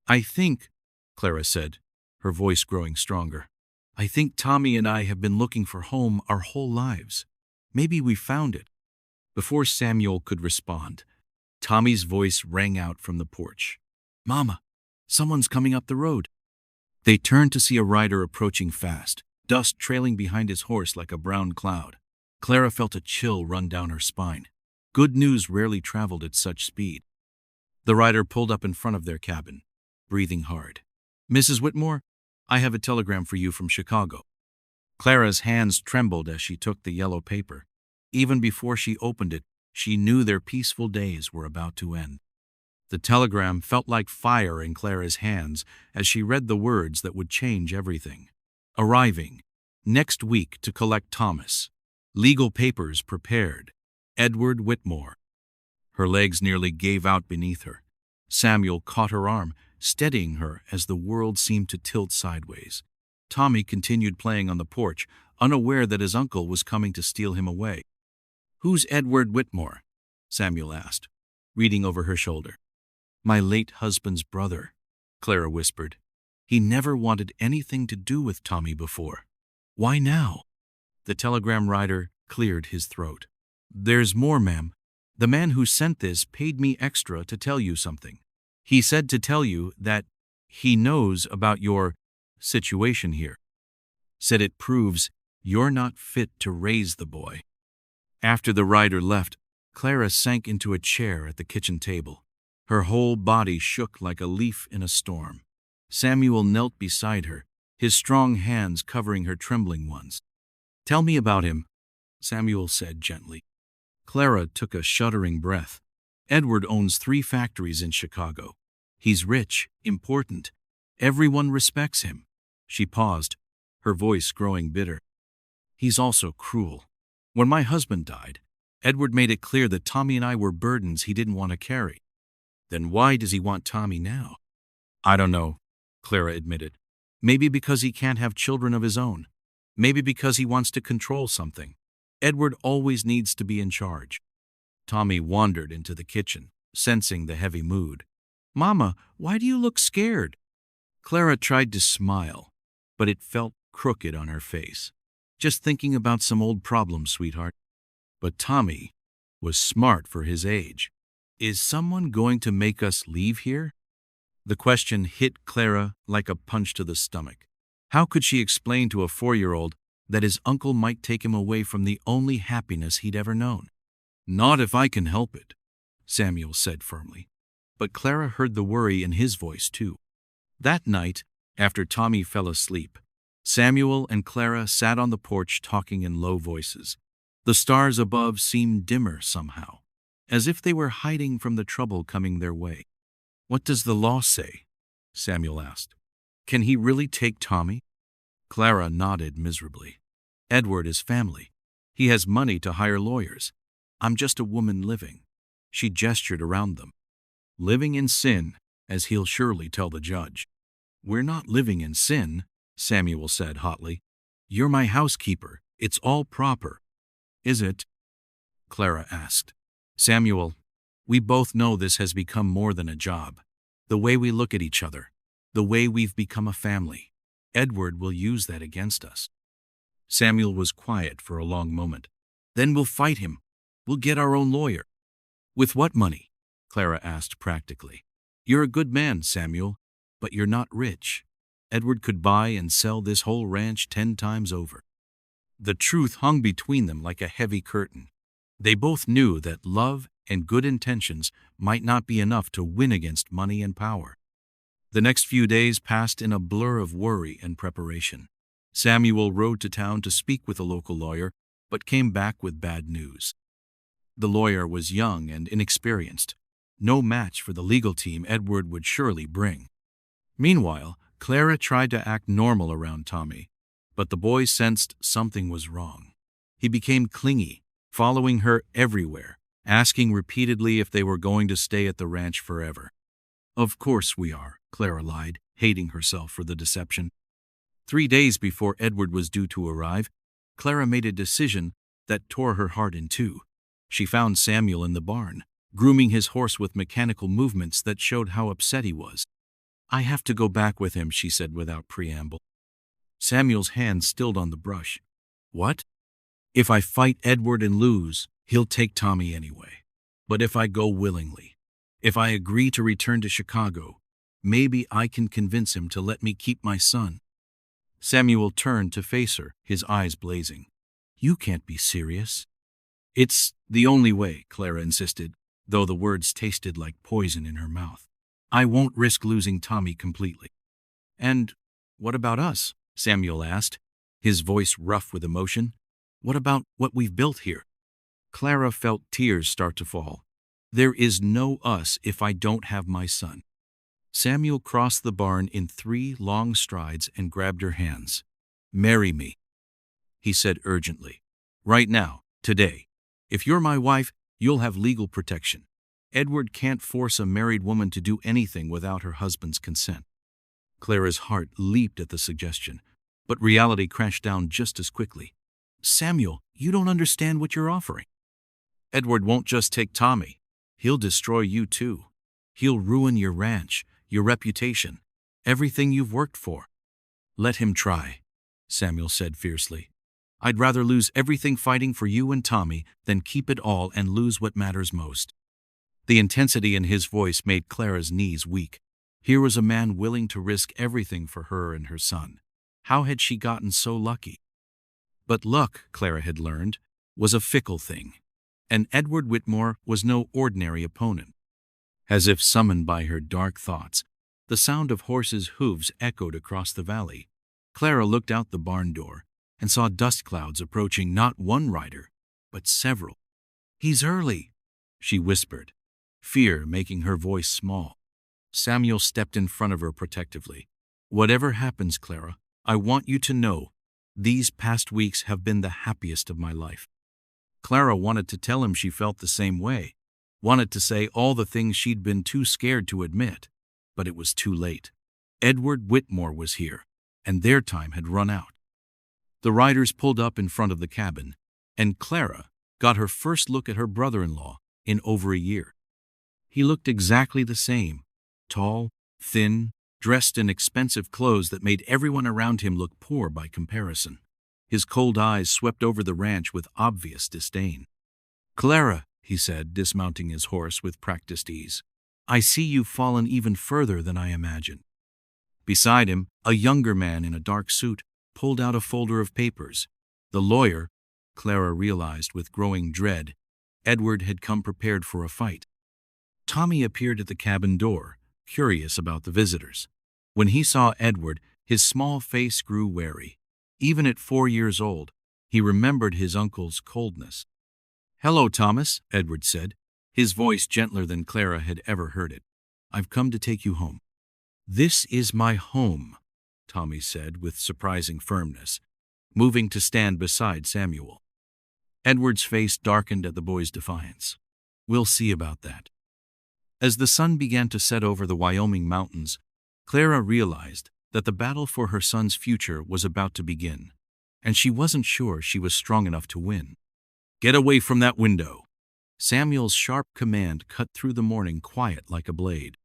"I think," Clara said, her voice growing stronger, "I think Tommy and I have been looking for home our whole lives. Maybe we found it." Before Samuel could respond, Tommy's voice rang out from the porch. "Mama, someone's coming up the road." They turned to see a rider approaching fast, dust trailing behind his horse like a brown cloud. Clara felt a chill run down her spine. Good news rarely traveled at such speed. The rider pulled up in front of their cabin, breathing hard. "Mrs. Whitmore, I have a telegram for you from Chicago." Clara's hands trembled as she took the yellow paper. Even before she opened it, she knew their peaceful days were about to end. The telegram felt like fire in Clara's hands as she read the words that would change everything. "Arriving. Next week to collect Thomas. Legal papers prepared. Edward Whitmore." Her legs nearly gave out beneath her. Samuel caught her arm, steadying her as the world seemed to tilt sideways. Tommy continued playing on the porch, unaware that his uncle was coming to steal him away. "Who's Edward Whitmore?" Samuel asked, reading over her shoulder. "My late husband's brother," Clara whispered. "He never wanted anything to do with Tommy before. Why now?" The telegram rider cleared his throat. "There's more, ma'am. The man who sent this paid me extra to tell you something. He said to tell you that he knows about your situation here. Said it proves you're not fit to raise the boy." After the rider left, Clara sank into a chair at the kitchen table. Her whole body shook like a leaf in a storm. Samuel knelt beside her, his strong hands covering her trembling ones. "Tell me about him," Samuel said gently. Clara took a shuddering breath. "Edward owns 3 factories in Chicago. He's rich, important. Everyone respects him." She paused, her voice growing bitter. "He's also cruel. When my husband died, Edward made it clear that Tommy and I were burdens he didn't want to carry. Then why does he want Tommy now?" "I don't know," Clara admitted. "Maybe because he can't have children of his own. Maybe because he wants to control something. Edward always needs to be in charge." Tommy wandered into the kitchen, sensing the heavy mood. "Mama, why do you look scared?" Clara tried to smile, but it felt crooked on her face. "Just thinking about some old problems, sweetheart." But Tommy was smart for his age. "Is someone going to make us leave here?" The question hit Clara like a punch to the stomach. How could she explain to a 4-year-old that his uncle might take him away from the only happiness he'd ever known? "Not if I can help it," Samuel said firmly. But Clara heard the worry in his voice too. That night, after Tommy fell asleep, Samuel and Clara sat on the porch talking in low voices. The stars above seemed dimmer somehow, as if they were hiding from the trouble coming their way. "What does the law say?" Samuel asked. "Can he really take Tommy?" Clara nodded miserably. "Edward is family. He has money to hire lawyers. I'm just a woman living." She gestured around them. "Living in sin, as he'll surely tell the judge." "We're not living in sin," Samuel said hotly. "You're my housekeeper. It's all proper." "Is it?" Clara asked. "Samuel, we both know this has become more than a job. The way we look at each other, the way we've become a family. Edward will use that against us." Samuel was quiet for a long moment. "Then we'll fight him. We'll get our own lawyer." "With what money?" Clara asked practically. "You're a good man, Samuel, but you're not rich. Edward could buy and sell this whole ranch 10 times over." The truth hung between them like a heavy curtain. They both knew that love and good intentions might not be enough to win against money and power. The next few days passed in a blur of worry and preparation. Samuel rode to town to speak with a local lawyer, but came back with bad news. The lawyer was young and inexperienced, no match for the legal team Edward would surely bring. Meanwhile, Clara tried to act normal around Tommy, but the boy sensed something was wrong. He became clingy, following her everywhere, asking repeatedly if they were going to stay at the ranch forever. "Of course we are," Clara lied, hating herself for the deception. 3 days before Edward was due to arrive, Clara made a decision that tore her heart in two. She found Samuel in the barn, grooming his horse with mechanical movements that showed how upset he was. "I have to go back with him," she said without preamble. Samuel's hand stilled on the brush. "What?" "If I fight Edward and lose, he'll take Tommy anyway. But if I go willingly, if I agree to return to Chicago, maybe I can convince him to let me keep my son." Samuel turned to face her, his eyes blazing. "You can't be serious." "It's the only way," Clara insisted, though the words tasted like poison in her mouth. "I won't risk losing Tommy completely." "And what about us?" Samuel asked, his voice rough with emotion. "What about what we've built here?" Clara felt tears start to fall. "There is no us if I don't have my son." Samuel crossed the barn in 3 long strides and grabbed her hands. "Marry me," he said urgently. "Right now, today. If you're my wife, you'll have legal protection. Edward can't force a married woman to do anything without her husband's consent." Clara's heart leaped at the suggestion, but reality crashed down just as quickly. "Samuel, you don't understand what you're offering. Edward won't just take Tommy. He'll destroy you too. He'll ruin your ranch, your reputation, everything you've worked for." "Let him try," Samuel said fiercely. "I'd rather lose everything fighting for you and Tommy than keep it all and lose what matters most." The intensity in his voice made Clara's knees weak. Here was a man willing to risk everything for her and her son. How had she gotten so lucky? But luck, Clara had learned, was a fickle thing, and Edward Whitmore was no ordinary opponent. As if summoned by her dark thoughts, the sound of horses' hooves echoed across the valley. Clara looked out the barn door and saw dust clouds approaching not one rider, but several. "He's early," she whispered, fear making her voice small. Samuel stepped in front of her protectively. "Whatever happens, Clara, I want you to know these past weeks have been the happiest of my life." Clara wanted to tell him she felt the same way, wanted to say all the things she'd been too scared to admit, but it was too late. Edward Whitmore was here, and their time had run out. The riders pulled up in front of the cabin, and Clara got her first look at her brother-in-law in over a year. He looked exactly the same, tall, thin, dressed in expensive clothes that made everyone around him look poor by comparison. His cold eyes swept over the ranch with obvious disdain. "Clara," he said, dismounting his horse with practiced ease, "I see you've fallen even further than I imagined." Beside him, a younger man in a dark suit pulled out a folder of papers. The lawyer, Clara realized with growing dread, Edward had come prepared for a fight. Tommy appeared at the cabin door, curious about the visitors. When he saw Edward, his small face grew wary. Even at 4 years old, he remembered his uncle's coldness. "Hello, Thomas," Edward said, his voice gentler than Clara had ever heard it. "I've come to take you home." "This is my home," Tommy said with surprising firmness, moving to stand beside Samuel. Edward's face darkened at the boy's defiance. "We'll see about that." As the sun began to set over the Wyoming mountains, Clara realized that the battle for her son's future was about to begin, and she wasn't sure she was strong enough to win. "Get away from that window!" Samuel's sharp command cut through the morning quiet like a blade.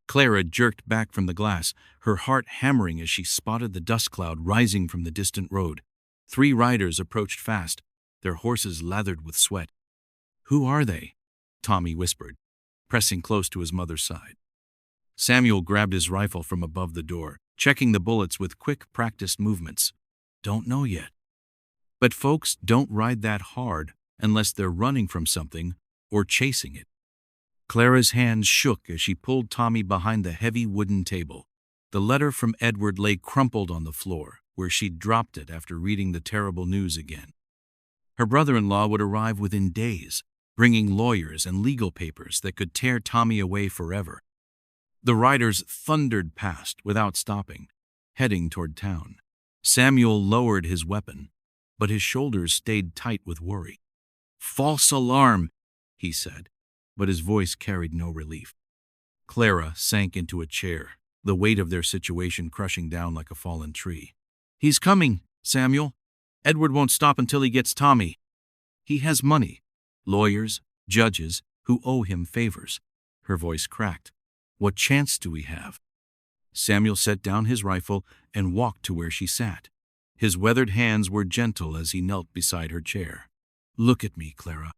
Clara jerked back from the glass, her heart hammering as she spotted the dust cloud rising from the distant road. 3 riders approached fast, their horses lathered with sweat. "Who are they?" Tommy whispered, pressing close to his mother's side. Samuel grabbed his rifle from above the door, checking the bullets with quick, practiced movements. "Don't know yet. But folks don't ride that hard unless they're running from something or chasing it." Clara's hands shook as she pulled Tommy behind the heavy wooden table. The letter from Edward lay crumpled on the floor, where she'd dropped it after reading the terrible news again. Her brother-in-law would arrive within days, bringing lawyers and legal papers that could tear Tommy away forever. The riders thundered past without stopping, heading toward town. Samuel lowered his weapon, but his shoulders stayed tight with worry. "False alarm," he said, but his voice carried no relief. Clara sank into a chair, the weight of their situation crushing down like a fallen tree. "He's coming, Samuel. Edward won't stop until he gets Tommy. He has money, lawyers, judges who owe him favors." Her voice cracked. "What chance do we have?" Samuel set down his rifle and walked to where she sat. His weathered hands were gentle as he knelt beside her chair. "Look at me, Clara."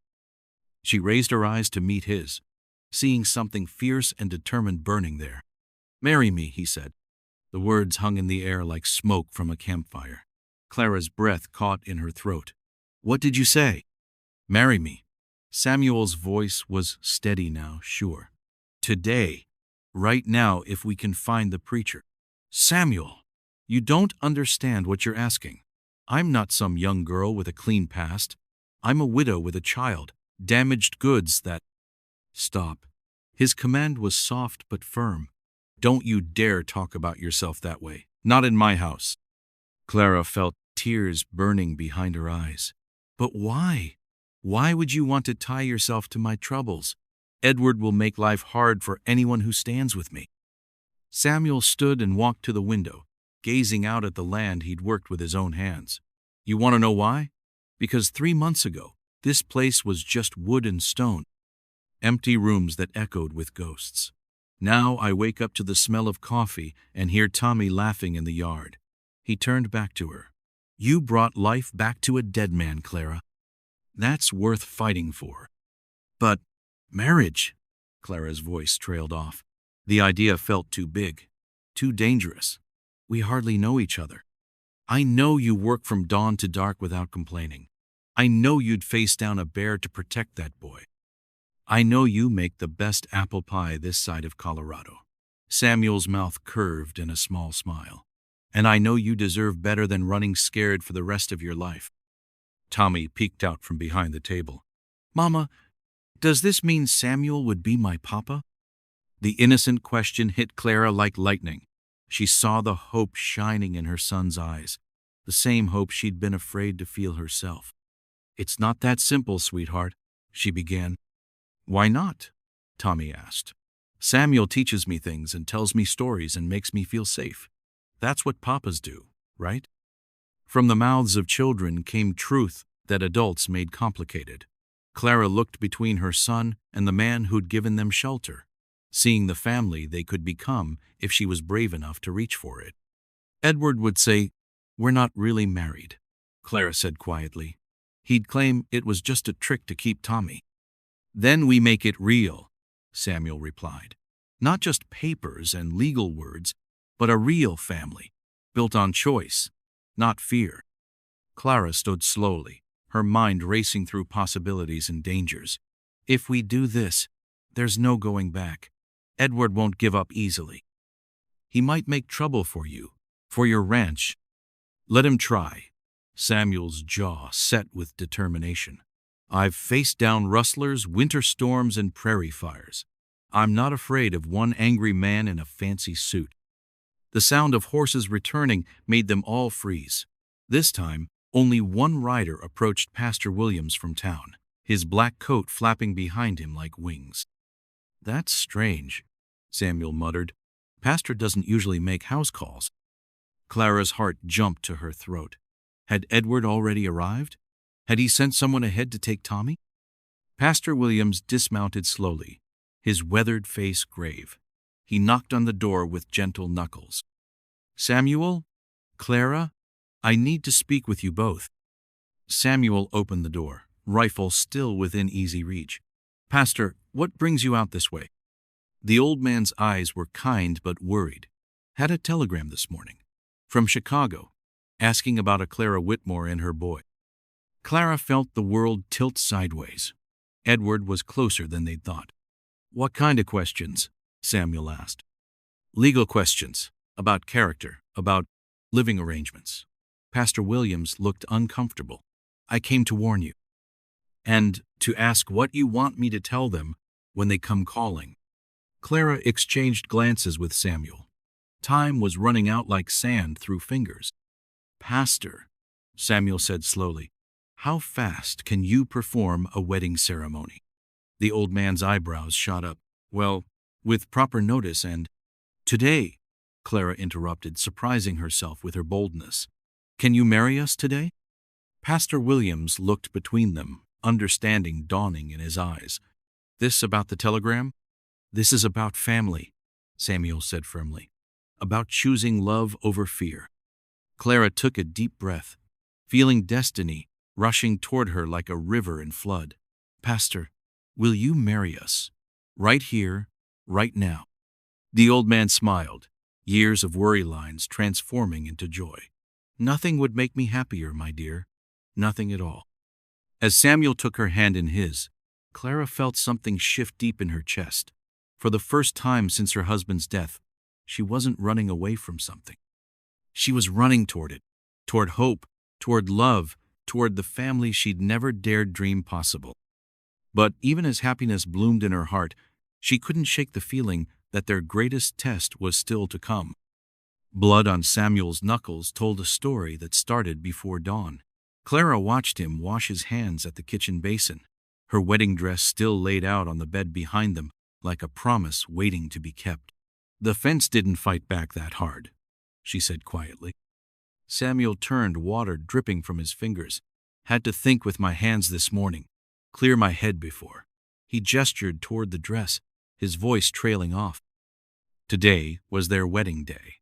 She raised her eyes to meet his, seeing something fierce and determined burning there. "Marry me," he said. The words hung in the air like smoke from a campfire. Clara's breath caught in her throat. "What did you say?" "Marry me." Samuel's voice was steady now, sure. "Today. Right now, if we can find the preacher." "Samuel, you don't understand what you're asking. I'm not some young girl with a clean past. I'm a widow with a child, damaged goods that—" "Stop." His command was soft but firm. "Don't you dare talk about yourself that way. Not in my house." Clara felt tears burning behind her eyes. "But why? Why would you want to tie yourself to my troubles? Edward will make life hard for anyone who stands with me." Samuel stood and walked to the window, gazing out at the land he'd worked with his own hands. "You want to know why? Because 3 months ago, this place was just wood and stone. Empty rooms that echoed with ghosts. Now I wake up to the smell of coffee and hear Tommy laughing in the yard." He turned back to her. "You brought life back to a dead man, Clara. That's worth fighting for." "But marriage," Clara's voice trailed off. The idea felt too big, too dangerous. "We hardly know each other. I know you work from dawn to dark without complaining. I know you'd face down a bear to protect that boy. I know you make the best apple pie this side of Colorado." Samuel's mouth curved in a small smile. "And I know you deserve better than running scared for the rest of your life." Tommy peeked out from behind the table. "Mama, does this mean Samuel would be my papa?" The innocent question hit Clara like lightning. She saw the hope shining in her son's eyes, the same hope she'd been afraid to feel herself. "It's not that simple, sweetheart," she began. "Why not?" Tommy asked. "Samuel teaches me things and tells me stories and makes me feel safe. That's what papas do, right?" From the mouths of children came truth that adults made complicated. Clara looked between her son and the man who'd given them shelter, seeing the family they could become if she was brave enough to reach for it. "Edward would say, 'We're not really married,'" Clara said quietly. "He'd claim it was just a trick to keep Tommy." "Then we make it real," Samuel replied. "Not just papers and legal words, but a real family, built on choice, not fear." Clara stood slowly, her mind racing through possibilities and dangers. "If we do this, there's no going back. Edward won't give up easily. He might make trouble for you, for your ranch. Let him try." Samuel's jaw set with determination. "I've faced down rustlers, winter storms, and prairie fires. I'm not afraid of one angry man in a fancy suit." The sound of horses returning made them all freeze. This time, only one rider approached Pastor Williams from town, his black coat flapping behind him like wings. "That's strange," Samuel muttered, Pastor doesn't usually make house calls. Clara's heart jumped to her throat. Had Edward already arrived? Had he sent someone ahead to take Tommy? Pastor Williams dismounted slowly, his weathered face grave. He knocked on the door with gentle knuckles. "Samuel? Clara? I need to speak with you both." Samuel opened the door, rifle still within easy reach. "Pastor, what brings you out this way?" The old man's eyes were kind but worried. "Had a telegram this morning. From Chicago, asking about a Clara Whitmore and her boy." Clara felt the world tilt sideways. Edward was closer than they'd thought. "What kind of questions?" Samuel asked. "Legal questions, about character, about living arrangements." Pastor Williams looked uncomfortable. "I came to warn you. And to ask what you want me to tell them when they come calling." Clara exchanged glances with Samuel. Time was running out like sand through fingers. "Pastor," Samuel said slowly, "how fast can you perform a wedding ceremony?" The old man's eyebrows shot up. "Well, with proper notice and—" "Today," Clara interrupted, surprising herself with her boldness. "Can you marry us today?" Pastor Williams looked between them, understanding dawning in his eyes. "This about the telegram?" "This is about family," Samuel said firmly. "About choosing love over fear." Clara took a deep breath, feeling destiny rushing toward her like a river in flood. "Pastor, will you marry us? Right here, right now?" The old man smiled, years of worry lines transforming into joy. "Nothing would make me happier, my dear. Nothing at all." As Samuel took her hand in his, Clara felt something shift deep in her chest. For the first time since her husband's death, she wasn't running away from something. She was running toward it, toward hope, toward love, toward the family she'd never dared dream possible. But even as happiness bloomed in her heart, she couldn't shake the feeling that their greatest test was still to come. Blood on Samuel's knuckles told a story that started before dawn. Clara watched him wash his hands at the kitchen basin, her wedding dress still laid out on the bed behind them like a promise waiting to be kept. "The fence didn't fight back that hard," she said quietly. Samuel turned, water dripping from his fingers. "Had to think with my hands this morning, clear my head before." He gestured toward the dress, his voice trailing off. Today was their wedding day.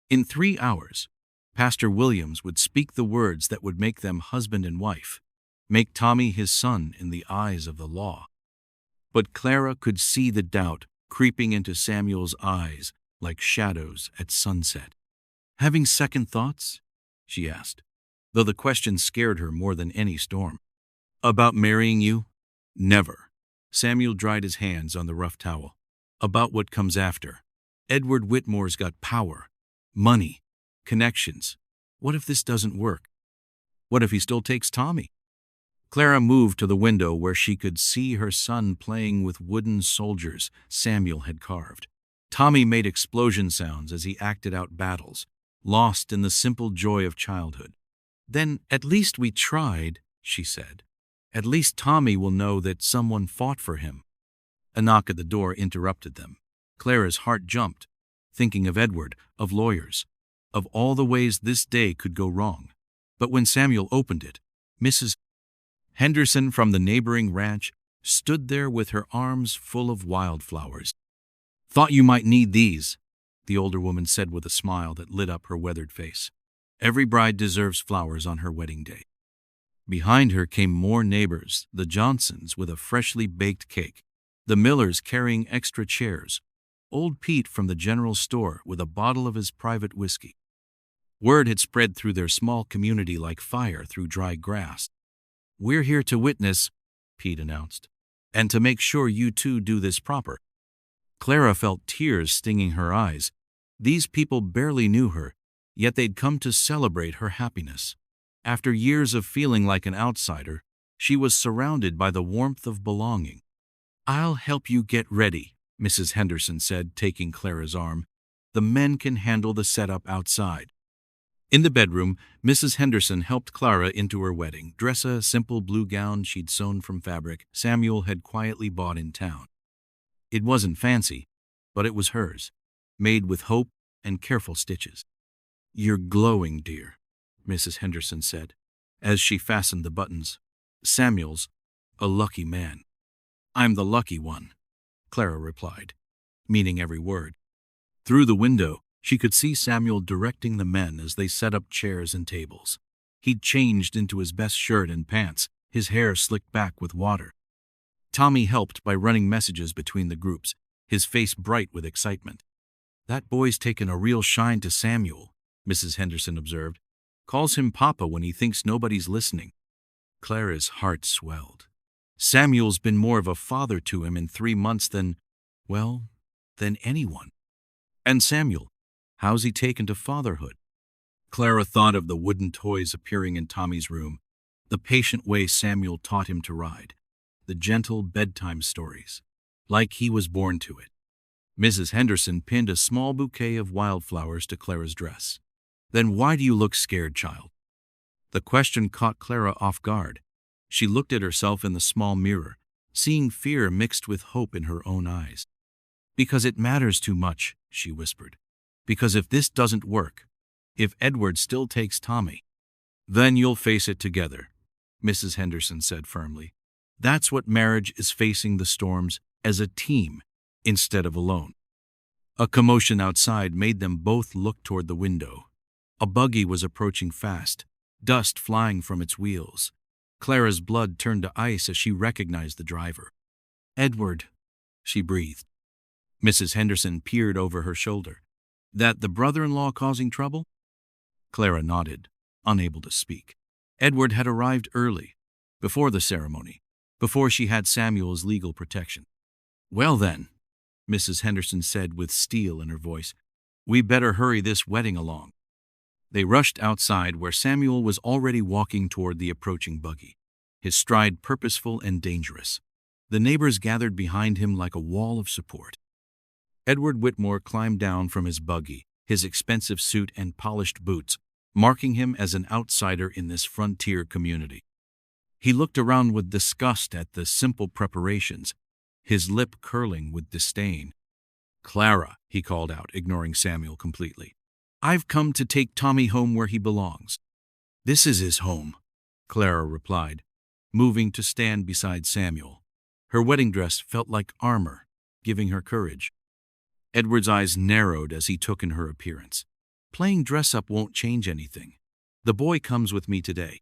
In 3 hours, Pastor Williams would speak the words that would make them husband and wife, make Tommy his son in the eyes of the law. But Clara could see the doubt creeping into Samuel's eyes like shadows at sunset. "Having second thoughts?" she asked, though the question scared her more than any storm. "About marrying you? Never." Samuel dried his hands on the rough towel. "About what comes after. Edward Whitmore's got power, money, connections. What if this doesn't work? What if he still takes Tommy?" Clara moved to the window where she could see her son playing with wooden soldiers Samuel had carved. Tommy made explosion sounds as he acted out battles, lost in the simple joy of childhood. "Then at least we tried," she said. "At least Tommy will know that someone fought for him." A knock at the door interrupted them. Clara's heart jumped, thinking of Edward, of lawyers, of all the ways this day could go wrong. But when Samuel opened it, Mrs. Henderson from the neighboring ranch stood there with her arms full of wildflowers. "Thought you might need these," the older woman said with a smile that lit up her weathered face. "Every bride deserves flowers on her wedding day." Behind her came more neighbors, the Johnsons with a freshly baked cake, the Millers carrying extra chairs, old Pete from the general store with a bottle of his private whiskey. Word had spread through their small community like fire through dry grass. "We're here to witness," Pete announced, "and to make sure you two do this proper." Clara felt tears stinging her eyes. These people barely knew her, yet they'd come to celebrate her happiness. After years of feeling like an outsider, she was surrounded by the warmth of belonging. "I'll help you get ready," Mrs. Henderson said, taking Clara's arm. "The men can handle the setup outside." In the bedroom, Mrs. Henderson helped Clara into her wedding dress, a simple blue gown she'd sewn from fabric Samuel had quietly bought in town. It wasn't fancy, but it was hers. made with hope and careful stitches. "You're glowing, dear," Mrs. Henderson said, as she fastened the buttons. "Samuel's a lucky man." "I'm the lucky one," Clara replied, meaning every word. Through the window, she could see Samuel directing the men as they set up chairs and tables. He'd changed into his best shirt and pants, his hair slicked back with water. Tommy helped by running messages between the groups, his face bright with excitement. "That boy's taken a real shine to Samuel," Mrs. Henderson observed. "Calls him Papa when he thinks nobody's listening." Clara's heart swelled. Samuel's been more of a father to him in 3 months than anyone. "And Samuel, how's he taken to fatherhood?" Clara thought of the wooden toys appearing in Tommy's room, the patient way Samuel taught him to ride, the gentle bedtime stories, like he was born to it. Mrs. Henderson pinned a small bouquet of wildflowers to Clara's dress. "Then why do you look scared, child?" The question caught Clara off guard. She looked at herself in the small mirror, seeing fear mixed with hope in her own eyes. "Because it matters too much," she whispered. "Because if this doesn't work, if Edward still takes Tommy, then you'll face it together," Mrs. Henderson said firmly. "That's what marriage is, facing the storms as a team instead of alone." A commotion outside made them both look toward the window. A buggy was approaching fast, dust flying from its wheels. Clara's blood turned to ice as she recognized the driver. "Edward," she breathed. Mrs. Henderson peered over her shoulder. "That the brother-in-law causing trouble?" Clara nodded, unable to speak. Edward had arrived early, before the ceremony, before she had Samuel's legal protection. "Well then," Mrs. Henderson said with steel in her voice, "we better hurry this wedding along." They rushed outside where Samuel was already walking toward the approaching buggy, his stride purposeful and dangerous. The neighbors gathered behind him like a wall of support. Edward Whitmore climbed down from his buggy, his expensive suit and polished boots, marking him as an outsider in this frontier community. He looked around with disgust at the simple preparations, his lip curling with disdain. "Clara," he called out, ignoring Samuel completely. "I've come to take Tommy home where he belongs." "This is his home," Clara replied, moving to stand beside Samuel. Her wedding dress felt like armor, giving her courage. Edward's eyes narrowed as he took in her appearance. "Playing dress-up won't change anything. The boy comes with me today."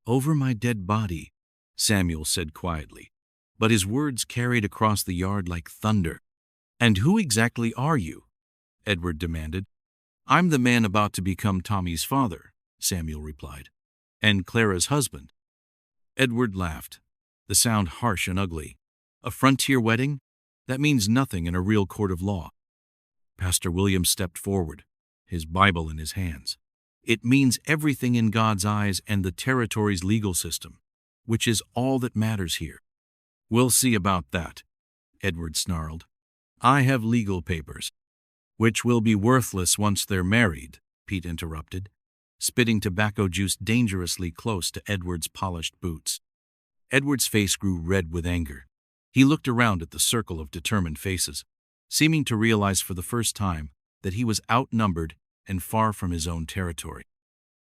"Over my dead body," Samuel said quietly, but his words carried across the yard like thunder. "And who exactly are you?" Edward demanded. "I'm the man about to become Tommy's father," Samuel replied, "and Clara's husband." Edward laughed, the sound harsh and ugly. "A frontier wedding? That means nothing in a real court of law." Pastor William stepped forward, his Bible in his hands. "It means everything in God's eyes and the territory's legal system, which is all that matters here." "We'll see about that," Edward snarled. "I have legal papers." "Which will be worthless once they're married," Pete interrupted, spitting tobacco juice dangerously close to Edward's polished boots. Edward's face grew red with anger. He looked around at the circle of determined faces, seeming to realize for the first time that he was outnumbered and far from his own territory.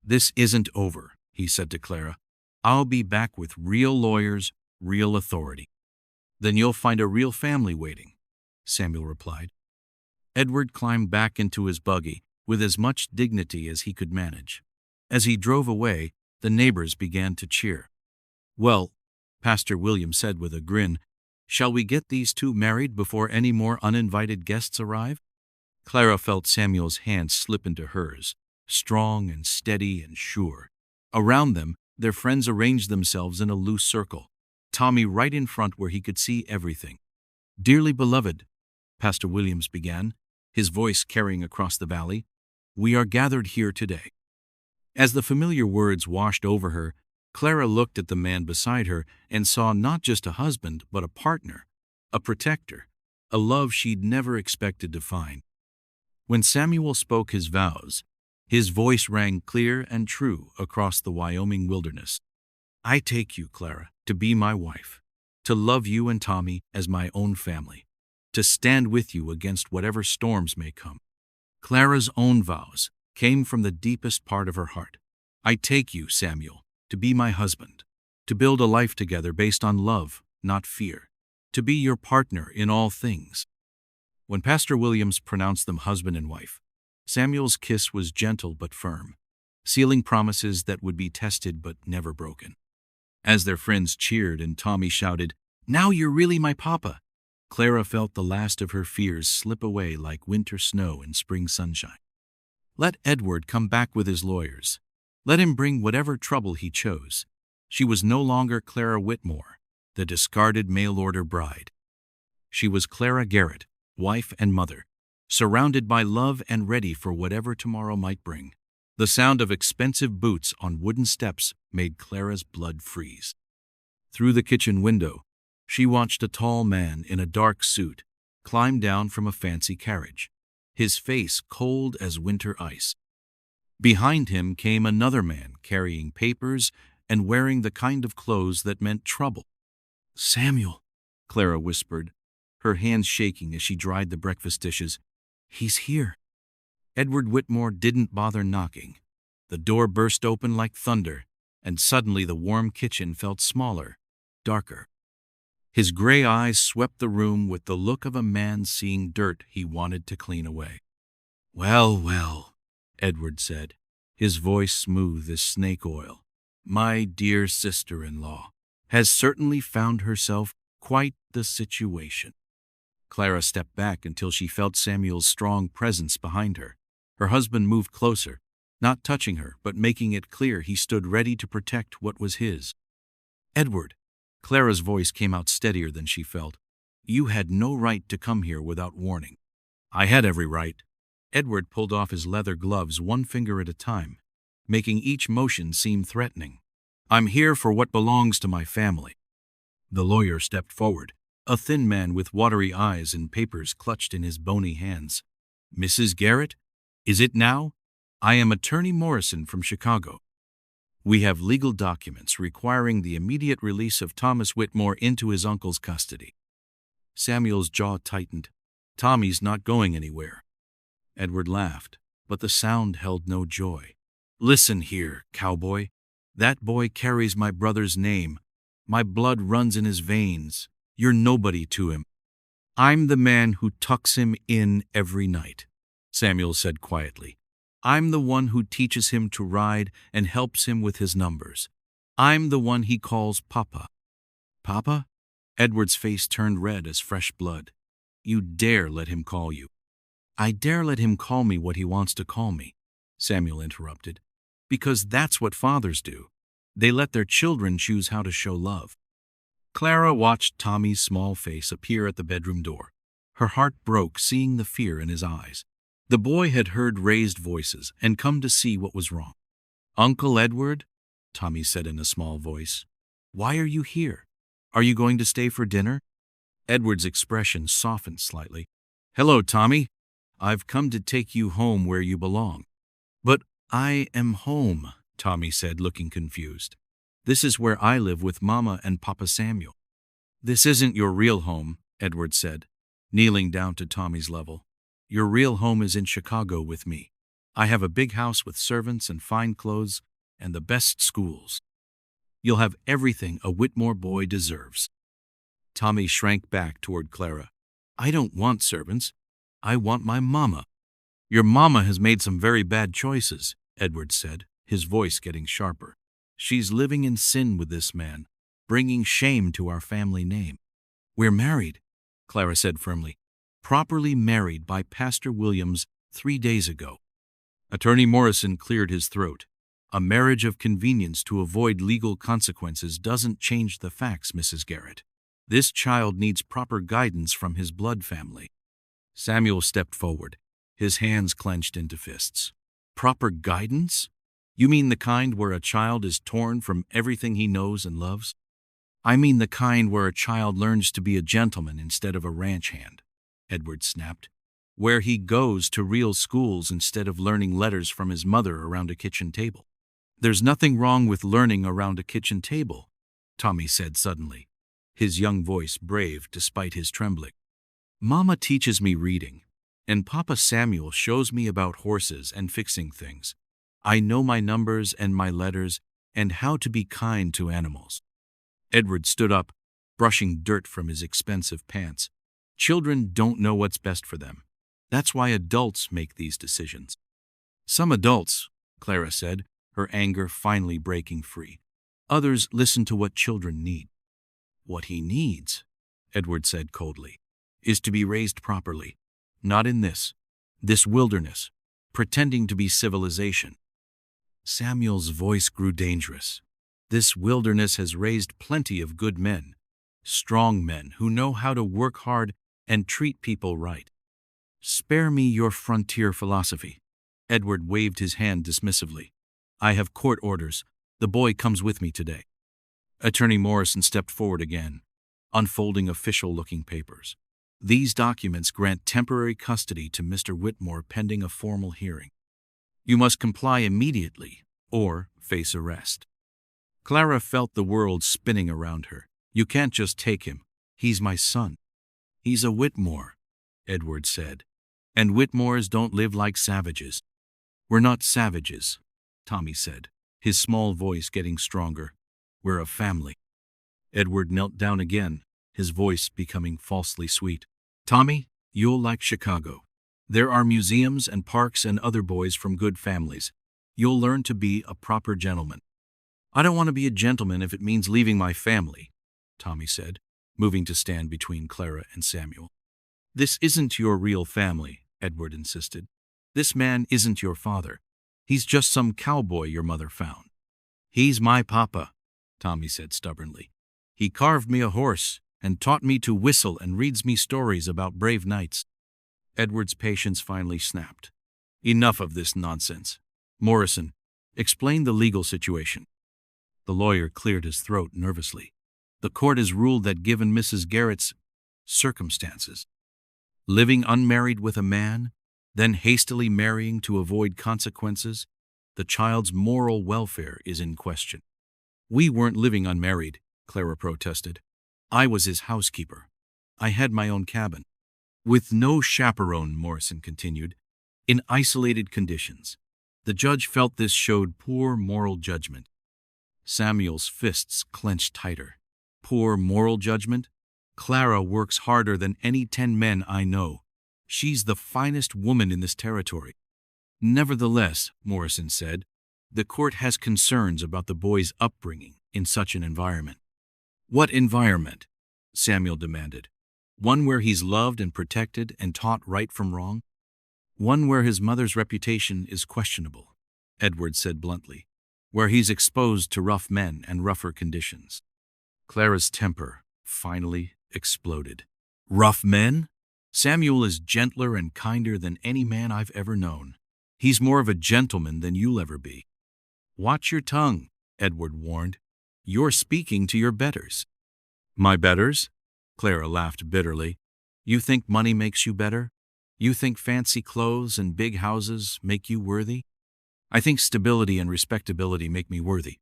"This isn't over," he said to Clara. "I'll be back with real lawyers, real authority." "Then you'll find a real family waiting," Samuel replied. Edward climbed back into his buggy with as much dignity as he could manage. As he drove away, the neighbors began to cheer. "Well," Pastor William said with a grin, "shall we get these two married before any more uninvited guests arrive?" Clara felt Samuel's hand slip into hers, strong and steady and sure. Around them, their friends arranged themselves in a loose circle, Tommy right in front where he could see everything. "Dearly beloved," Pastor Williams began, his voice carrying across the valley, "we are gathered here today." As the familiar words washed over her, Clara looked at the man beside her and saw not just a husband, but a partner, a protector, a love she'd never expected to find. When Samuel spoke his vows, his voice rang clear and true across the Wyoming wilderness. "I take you, Clara, to be my wife, to love you and Tommy as my own family. to stand with you against whatever storms may come. Clara's own vows came from the deepest part of her heart. I take you, Samuel, to be my husband, to build a life together based on love, not fear, to be your partner in all things. When Pastor Williams pronounced them husband and wife, Samuel's kiss was gentle but firm, sealing promises that would be tested but never broken. As their friends cheered and Tommy shouted, "Now you're really my papa," Clara felt the last of her fears slip away like winter snow in spring sunshine. Let Edward come back with his lawyers. Let him bring whatever trouble he chose. She was no longer Clara Whitmore, the discarded mail-order bride. She was Clara Garrett, wife and mother, surrounded by love and ready for whatever tomorrow might bring. The sound of expensive boots on wooden steps made Clara's blood freeze. Through the kitchen window, she watched a tall man in a dark suit climb down from a fancy carriage, his face cold as winter ice. Behind him came another man carrying papers and wearing the kind of clothes that meant trouble. "Samuel," Clara whispered, her hands shaking as she dried the breakfast dishes. "He's here." Edward Whitmore didn't bother knocking. The door burst open like thunder, and suddenly the warm kitchen felt smaller, darker. His gray eyes swept the room with the look of a man seeing dirt he wanted to clean away. "Well, well," Edward said, his voice smooth as snake oil. "My dear sister-in-law has certainly found herself quite the situation." Clara stepped back until she felt Samuel's strong presence behind her. Her husband moved closer, not touching her, but making it clear he stood ready to protect what was his. "Edward," Clara's voice came out steadier than she felt, "you had no right to come here without warning." "I had every right." Edward pulled off his leather gloves one finger at a time, making each motion seem threatening. "I'm here for what belongs to my family." The lawyer stepped forward, a thin man with watery eyes and papers clutched in his bony hands. "Mrs. Garrett, is it now? I am Attorney Morrison from Chicago. We have legal documents requiring the immediate release of Thomas Whitmore into his uncle's custody." Samuel's jaw tightened. "Tommy's not going anywhere." Edward laughed, but the sound held no joy. "Listen here, Cowboy. That boy carries my brother's name. My blood runs in his veins. You're nobody to him. I'm the man who tucks him in every night," Samuel said quietly. "I'm the one who teaches him to ride and helps him with his numbers. I'm the one he calls Papa." "Papa?" Edward's face turned red as fresh blood. "You dare let him call you." "I dare let him call me what he wants to call me," Samuel interrupted, "because that's what fathers do. They let their children choose how to show love." Clara watched Tommy's small face appear at the bedroom door. Her heart broke seeing the fear in his eyes. The boy had heard raised voices and come to see what was wrong. "Uncle Edward," Tommy said in a small voice, "why are you here? Are you going to stay for dinner?" Edward's expression softened slightly. "Hello, Tommy. I've come to take you home where you belong." "But I am home," Tommy said, looking confused. "This is where I live with Mama and Papa Samuel." "This isn't your real home," Edward said, kneeling down to Tommy's level. "Your real home is in Chicago with me. I have a big house with servants and fine clothes and the best schools. You'll have everything a Whitmore boy deserves." Tommy shrank back toward Clara. "I don't want servants. I want my mama." "Your mama has made some very bad choices," Edward said, his voice getting sharper. "She's living in sin with this man, bringing shame to our family name." "We're married," Clara said firmly. "Properly married by Pastor Williams 3 days ago." Attorney Morrison cleared his throat. "A marriage of convenience to avoid legal consequences doesn't change the facts, Mrs. Garrett. This child needs proper guidance from his blood family." Samuel stepped forward, his hands clenched into fists. "Proper guidance? You mean the kind where a child is torn from everything he knows and loves?" "I mean the kind where a child learns to be a gentleman instead of a ranch hand," Edward snapped. "Where he goes to real schools instead of learning letters from his mother around a kitchen table." "There's nothing wrong with learning around a kitchen table," Tommy said suddenly, his young voice brave despite his trembling. Mama teaches me reading, and Papa Samuel shows me about horses and fixing things. I know my numbers and my letters and how to be kind to animals. Edward stood up, brushing dirt from his expensive pants. Children don't know what's best for them. That's why adults make these decisions. Some adults, Clara said, her anger finally breaking free. Others listen to what children need. What he needs, Edward said coldly, is to be raised properly. Not in this wilderness, pretending to be civilization. Samuel's voice grew dangerous. This wilderness has raised plenty of good men, strong men who know how to work hard and treat people right. Spare me your frontier philosophy. Edward waved his hand dismissively. I have court orders. The boy comes with me today. Attorney Morrison stepped forward again, unfolding official-looking papers. These documents grant temporary custody to Mr. Whitmore pending a formal hearing. You must comply immediately or face arrest. Clara felt the world spinning around her. You can't just take him. He's my son. He's a Whitmore, Edward said. And Whitmores don't live like savages. We're not savages, Tommy said, his small voice getting stronger. We're a family. Edward knelt down again, his voice becoming falsely sweet. Tommy, you'll like Chicago. There are museums and parks and other boys from good families. You'll learn to be a proper gentleman. I don't want to be a gentleman if it means leaving my family, Tommy said, moving to stand between Clara and Samuel. This isn't your real family, Edward insisted. This man isn't your father. He's just some cowboy your mother found. He's my papa, Tommy said stubbornly. He carved me a horse and taught me to whistle and reads me stories about brave knights. Edward's patience finally snapped. Enough of this nonsense. Morrison, explain the legal situation. The lawyer cleared his throat nervously. The court has ruled that given Mrs. Garrett's circumstances, living unmarried with a man, then hastily marrying to avoid consequences, the child's moral welfare is in question. We weren't living unmarried, Clara protested. I was his housekeeper. I had my own cabin. With no chaperone, Morrison continued, in isolated conditions. The judge felt this showed poor moral judgment. Samuel's fists clenched tighter. Poor moral judgment? Clara works harder than any 10 men I know. She's the finest woman in this territory. Nevertheless, Morrison said, the court has concerns about the boy's upbringing in such an environment. What environment? Samuel demanded. One where he's loved and protected and taught right from wrong? One where his mother's reputation is questionable, Edward said bluntly. Where he's exposed to rough men and rougher conditions. Clara's temper finally exploded. Rough men? Samuel is gentler and kinder than any man I've ever known. He's more of a gentleman than you'll ever be. Watch your tongue, Edward warned. You're speaking to your betters. My betters? Clara laughed bitterly. You think money makes you better? You think fancy clothes and big houses make you worthy? I think stability and respectability make me worthy,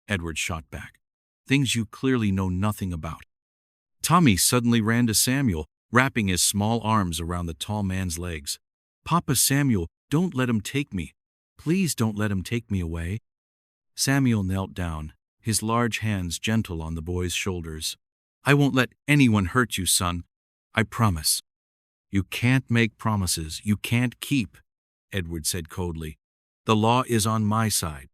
Edward shot back. Things you clearly know nothing about. Tommy suddenly ran to Samuel, wrapping his small arms around the tall man's legs. Papa Samuel, don't let him take me. Please don't let him take me away. Samuel knelt down, his large hands gentle on the boy's shoulders. I won't let anyone hurt you, son. I promise. You can't make promises you can't keep, Edward said coldly. The law is on my side.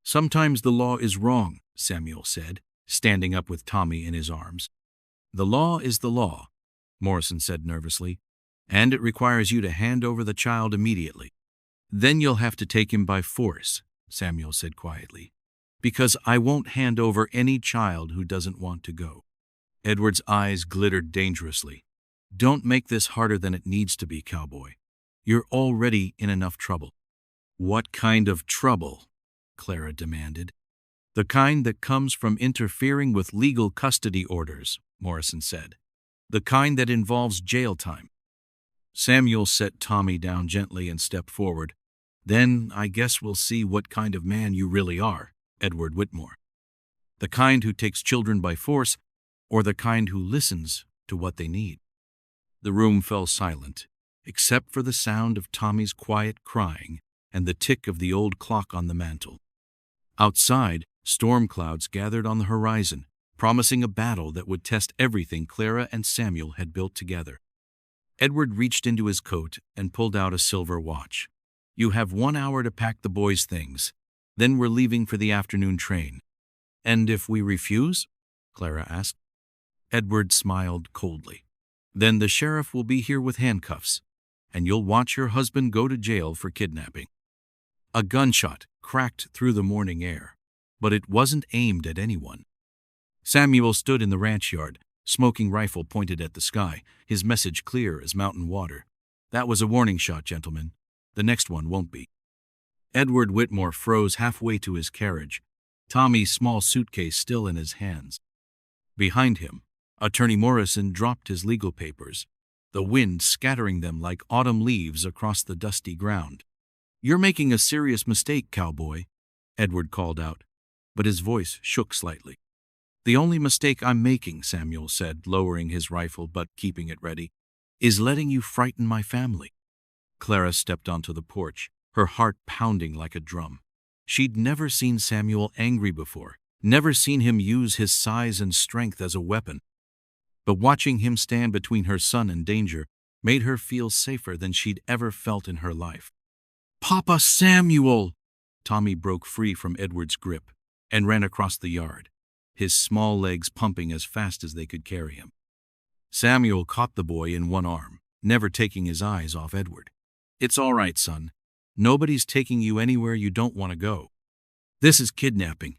Sometimes the law is wrong, Samuel said, standing up with Tommy in his arms. The law is the law, Morrison said nervously, and it requires you to hand over the child immediately. Then you'll have to take him by force, Samuel said quietly, because I won't hand over any child who doesn't want to go. Edward's eyes glittered dangerously. Don't make this harder than it needs to be, Cowboy. You're already in enough trouble. What kind of trouble? Clara demanded. The kind that comes from interfering with legal custody orders, Morrison said. The kind that involves jail time. Samuel set Tommy down gently and stepped forward. Then I guess we'll see what kind of man you really are, Edward Whitmore. The kind who takes children by force, or the kind who listens to what they need. The room fell silent, except for the sound of Tommy's quiet crying and the tick of the old clock on the mantel. Outside, storm clouds gathered on the horizon, promising a battle that would test everything Clara and Samuel had built together. Edward reached into his coat and pulled out a silver watch. "You have 1 hour to pack the boys' things. Then we're leaving for the afternoon train." "And if we refuse?" Clara asked. Edward smiled coldly. "Then the sheriff will be here with handcuffs, and you'll watch your husband go to jail for kidnapping." A gunshot cracked through the morning air, but it wasn't aimed at anyone. Samuel stood in the ranch yard, smoking rifle pointed at the sky, his message clear as mountain water. "That was a warning shot, gentlemen. The next one won't be." Edward Whitmore froze halfway to his carriage, Tommy's small suitcase still in his hands. Behind him, Attorney Morrison dropped his legal papers, the wind scattering them like autumn leaves across the dusty ground. "You're making a serious mistake, Cowboy," Edward called out, but his voice shook slightly. "The only mistake I'm making," Samuel said, lowering his rifle but keeping it ready, "is letting you frighten my family." Clara stepped onto the porch, her heart pounding like a drum. She'd never seen Samuel angry before, never seen him use his size and strength as a weapon. But watching him stand between her son and danger made her feel safer than she'd ever felt in her life. "Papa Samuel!" Tommy broke free from Edward's grip and ran across the yard, his small legs pumping as fast as they could carry him. Samuel caught the boy in one arm, never taking his eyes off Edward. "It's all right, son. Nobody's taking you anywhere you don't want to go." "This is kidnapping,"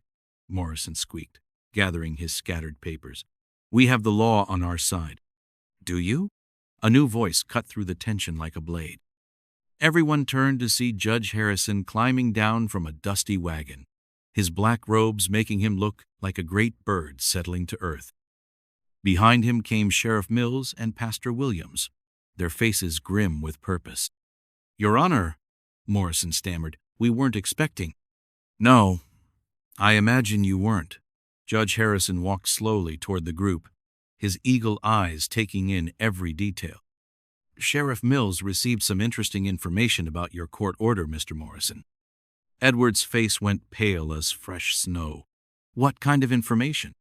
Morrison squeaked, gathering his scattered papers. "We have the law on our side." "Do you?" A new voice cut through the tension like a blade. Everyone turned to see Judge Harrison climbing down from a dusty wagon, his black robes making him look like a great bird settling to earth. Behind him came Sheriff Mills and Pastor Williams, their faces grim with purpose. "Your Honor," Morrison stammered, "we weren't expecting." "No, I imagine you weren't." Judge Harrison walked slowly toward the group, his eagle eyes taking in every detail. "Sheriff Mills received some interesting information about your court order, Mr. Morrison." Edward's face went pale as fresh snow. "What kind of information?"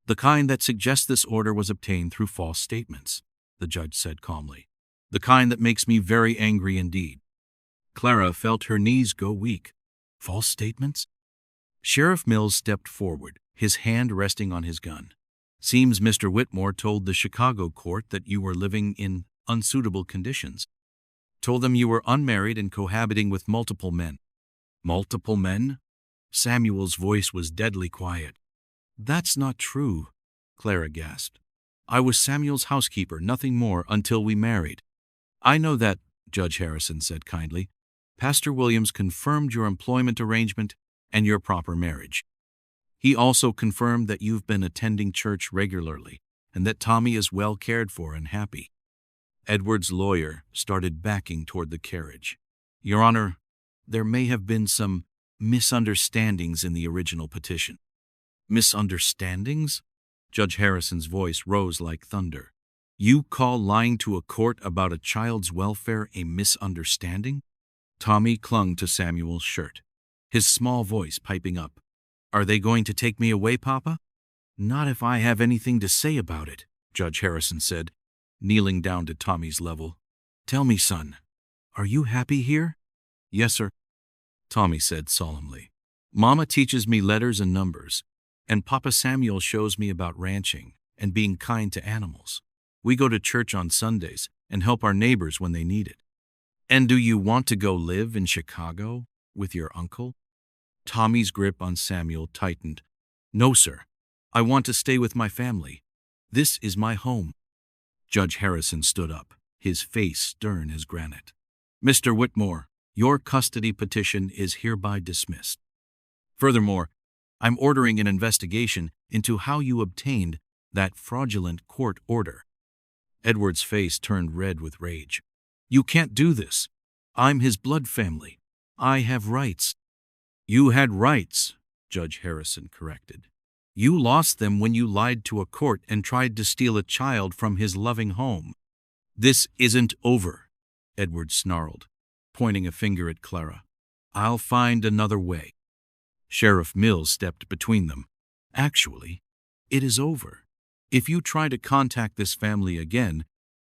"The kind that suggests this order was obtained through false statements," the judge said calmly. "The kind that makes me very angry indeed." Clara felt her knees go weak. "False statements?" Sheriff Mills stepped forward, his hand resting on his gun. "Seems Mr. Whitmore told the Chicago court that you were living in unsuitable conditions. Told them you were unmarried and cohabiting with multiple men." "Multiple men?" Samuel's voice was deadly quiet. "That's not true," Clara gasped. "I was Samuel's housekeeper, nothing more, until we married." "I know that," Judge Harrison said kindly. "Pastor Williams confirmed your employment arrangement and your proper marriage. He also confirmed that you've been attending church regularly and that Tommy is well cared for and happy." Edward's lawyer started backing toward the carriage. "Your Honor, there may have been some misunderstandings in the original petition." "Misunderstandings?" Judge Harrison's voice rose like thunder. "You call lying to a court about a child's welfare a misunderstanding?" Tommy clung to Samuel's shirt, his small voice piping up. "Are they going to take me away, Papa?" "Not if I have anything to say about it," Judge Harrison said, kneeling down to Tommy's level. "Tell me, son, are you happy here?" "Yes, sir," Tommy said solemnly. "Mama teaches me letters and numbers, and Papa Samuel shows me about ranching and being kind to animals. We go to church on Sundays and help our neighbors when they need it." "And do you want to go live in Chicago with your uncle?" Tommy's grip on Samuel tightened. "No, sir. I want to stay with my family. This is my home." Judge Harrison stood up, his face stern as granite. "Mr. Whitmore, your custody petition is hereby dismissed. Furthermore, I'm ordering an investigation into how you obtained that fraudulent court order." Edward's face turned red with rage. "You can't do this. I'm his blood family. I have rights." "You had rights," Judge Harrison corrected. "You lost them when you lied to a court and tried to steal a child from his loving home." This isn't over, Edward snarled, pointing a finger at Clara. I'll find another way. Sheriff Mills stepped between them. Actually, it is over. If you try to contact this family again,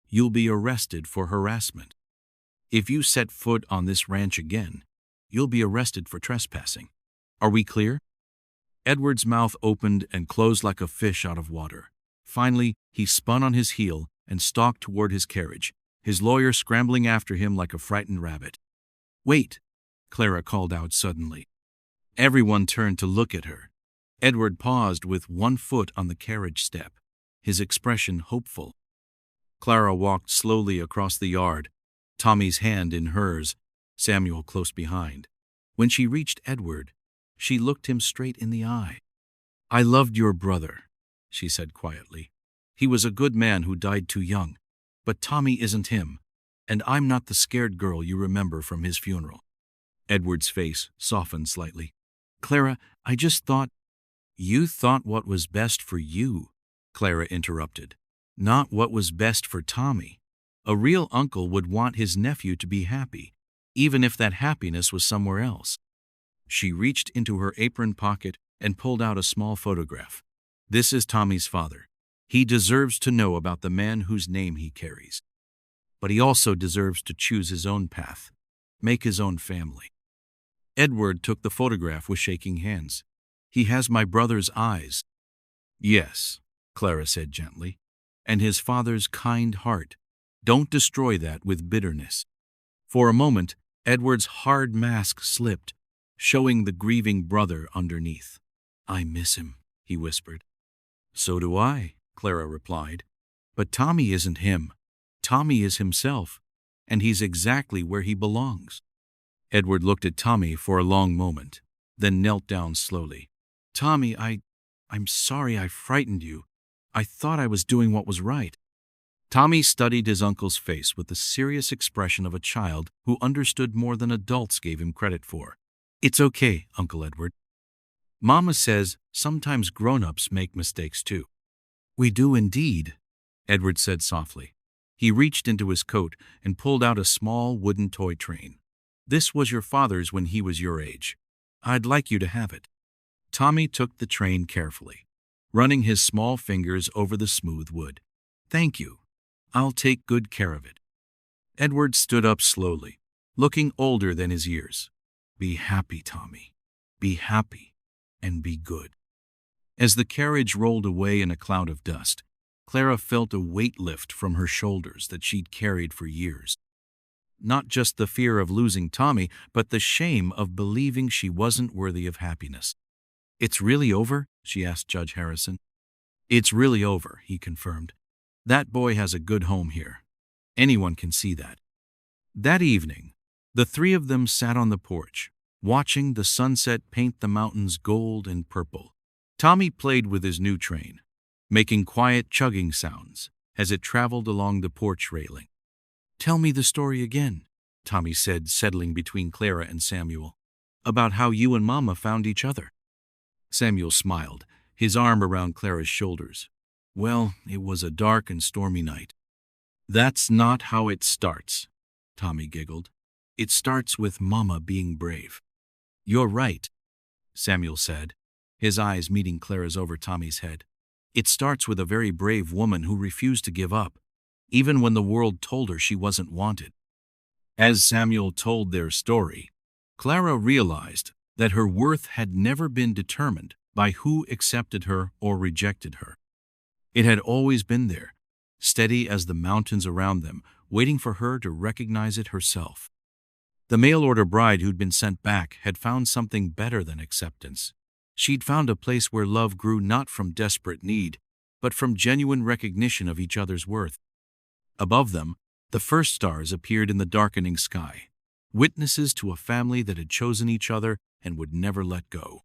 you'll be arrested for harassment. If you set foot on this ranch again, you'll be arrested for trespassing. Are we clear? Edward's mouth opened and closed like a fish out of water. Finally, he spun on his heel and stalked toward his carriage, his lawyer scrambling after him like a frightened rabbit. Wait, Clara called out suddenly. Everyone turned to look at her. Edward paused with one foot on the carriage step, his expression hopeful. Clara walked slowly across the yard, Tommy's hand in hers, Samuel close behind. When she reached Edward, she looked him straight in the eye. I loved your brother, she said quietly. He was a good man who died too young, but Tommy isn't him, and I'm not the scared girl you remember from his funeral. Edward's face softened slightly. Clara, I just thought— You thought what was best for you, Clara interrupted, not what was best for Tommy. A real uncle would want his nephew to be happy, even if that happiness was somewhere else. She reached into her apron pocket and pulled out a small photograph. This is Tommy's father. He deserves to know about the man whose name he carries. But he also deserves to choose his own path, make his own family. Edward took the photograph with shaking hands. He has my brother's eyes. Yes, Clara said gently, and his father's kind heart. Don't destroy that with bitterness. For a moment, Edward's hard mask slipped, showing the grieving brother underneath. I miss him, he whispered. So do I, Clara replied. But Tommy isn't him. Tommy is himself, and he's exactly where he belongs. Edward looked at Tommy for a long moment, then knelt down slowly. Tommy, I'm sorry I frightened you. I thought I was doing what was right. Tommy studied his uncle's face with the serious expression of a child who understood more than adults gave him credit for. It's okay, Uncle Edward. Mama says sometimes grown-ups make mistakes too. We do indeed, Edward said softly. He reached into his coat and pulled out a small wooden toy train. This was your father's when he was your age. I'd like you to have it. Tommy took the train carefully, running his small fingers over the smooth wood. Thank you. I'll take good care of it. Edward stood up slowly, looking older than his years. Be happy, Tommy. Be happy and be good. As the carriage rolled away in a cloud of dust, Clara felt a weight lift from her shoulders that she'd carried for years. Not just the fear of losing Tommy, but the shame of believing she wasn't worthy of happiness. It's really over? She asked Judge Harrison. It's really over, he confirmed. That boy has a good home here. Anyone can see that. That evening, the three of them sat on the porch, watching the sunset paint the mountains gold and purple. Tommy played with his new train, making quiet chugging sounds as it traveled along the porch railing. Tell me the story again, Tommy said, settling between Clara and Samuel, about how you and Mama found each other. Samuel smiled, his arm around Clara's shoulders. Well, it was a dark and stormy night. That's not how it starts, Tommy giggled. It starts with Mama being brave. You're right, Samuel said, his eyes meeting Clara's over Tommy's head. It starts with a very brave woman who refused to give up, even when the world told her she wasn't wanted. As Samuel told their story, Clara realized that her worth had never been determined by who accepted her or rejected her. It had always been there, steady as the mountains around them, waiting for her to recognize it herself. The mail-order bride who'd been sent back had found something better than acceptance. She'd found a place where love grew not from desperate need, but from genuine recognition of each other's worth. Above them, the first stars appeared in the darkening sky, witnesses to a family that had chosen each other and would never let go.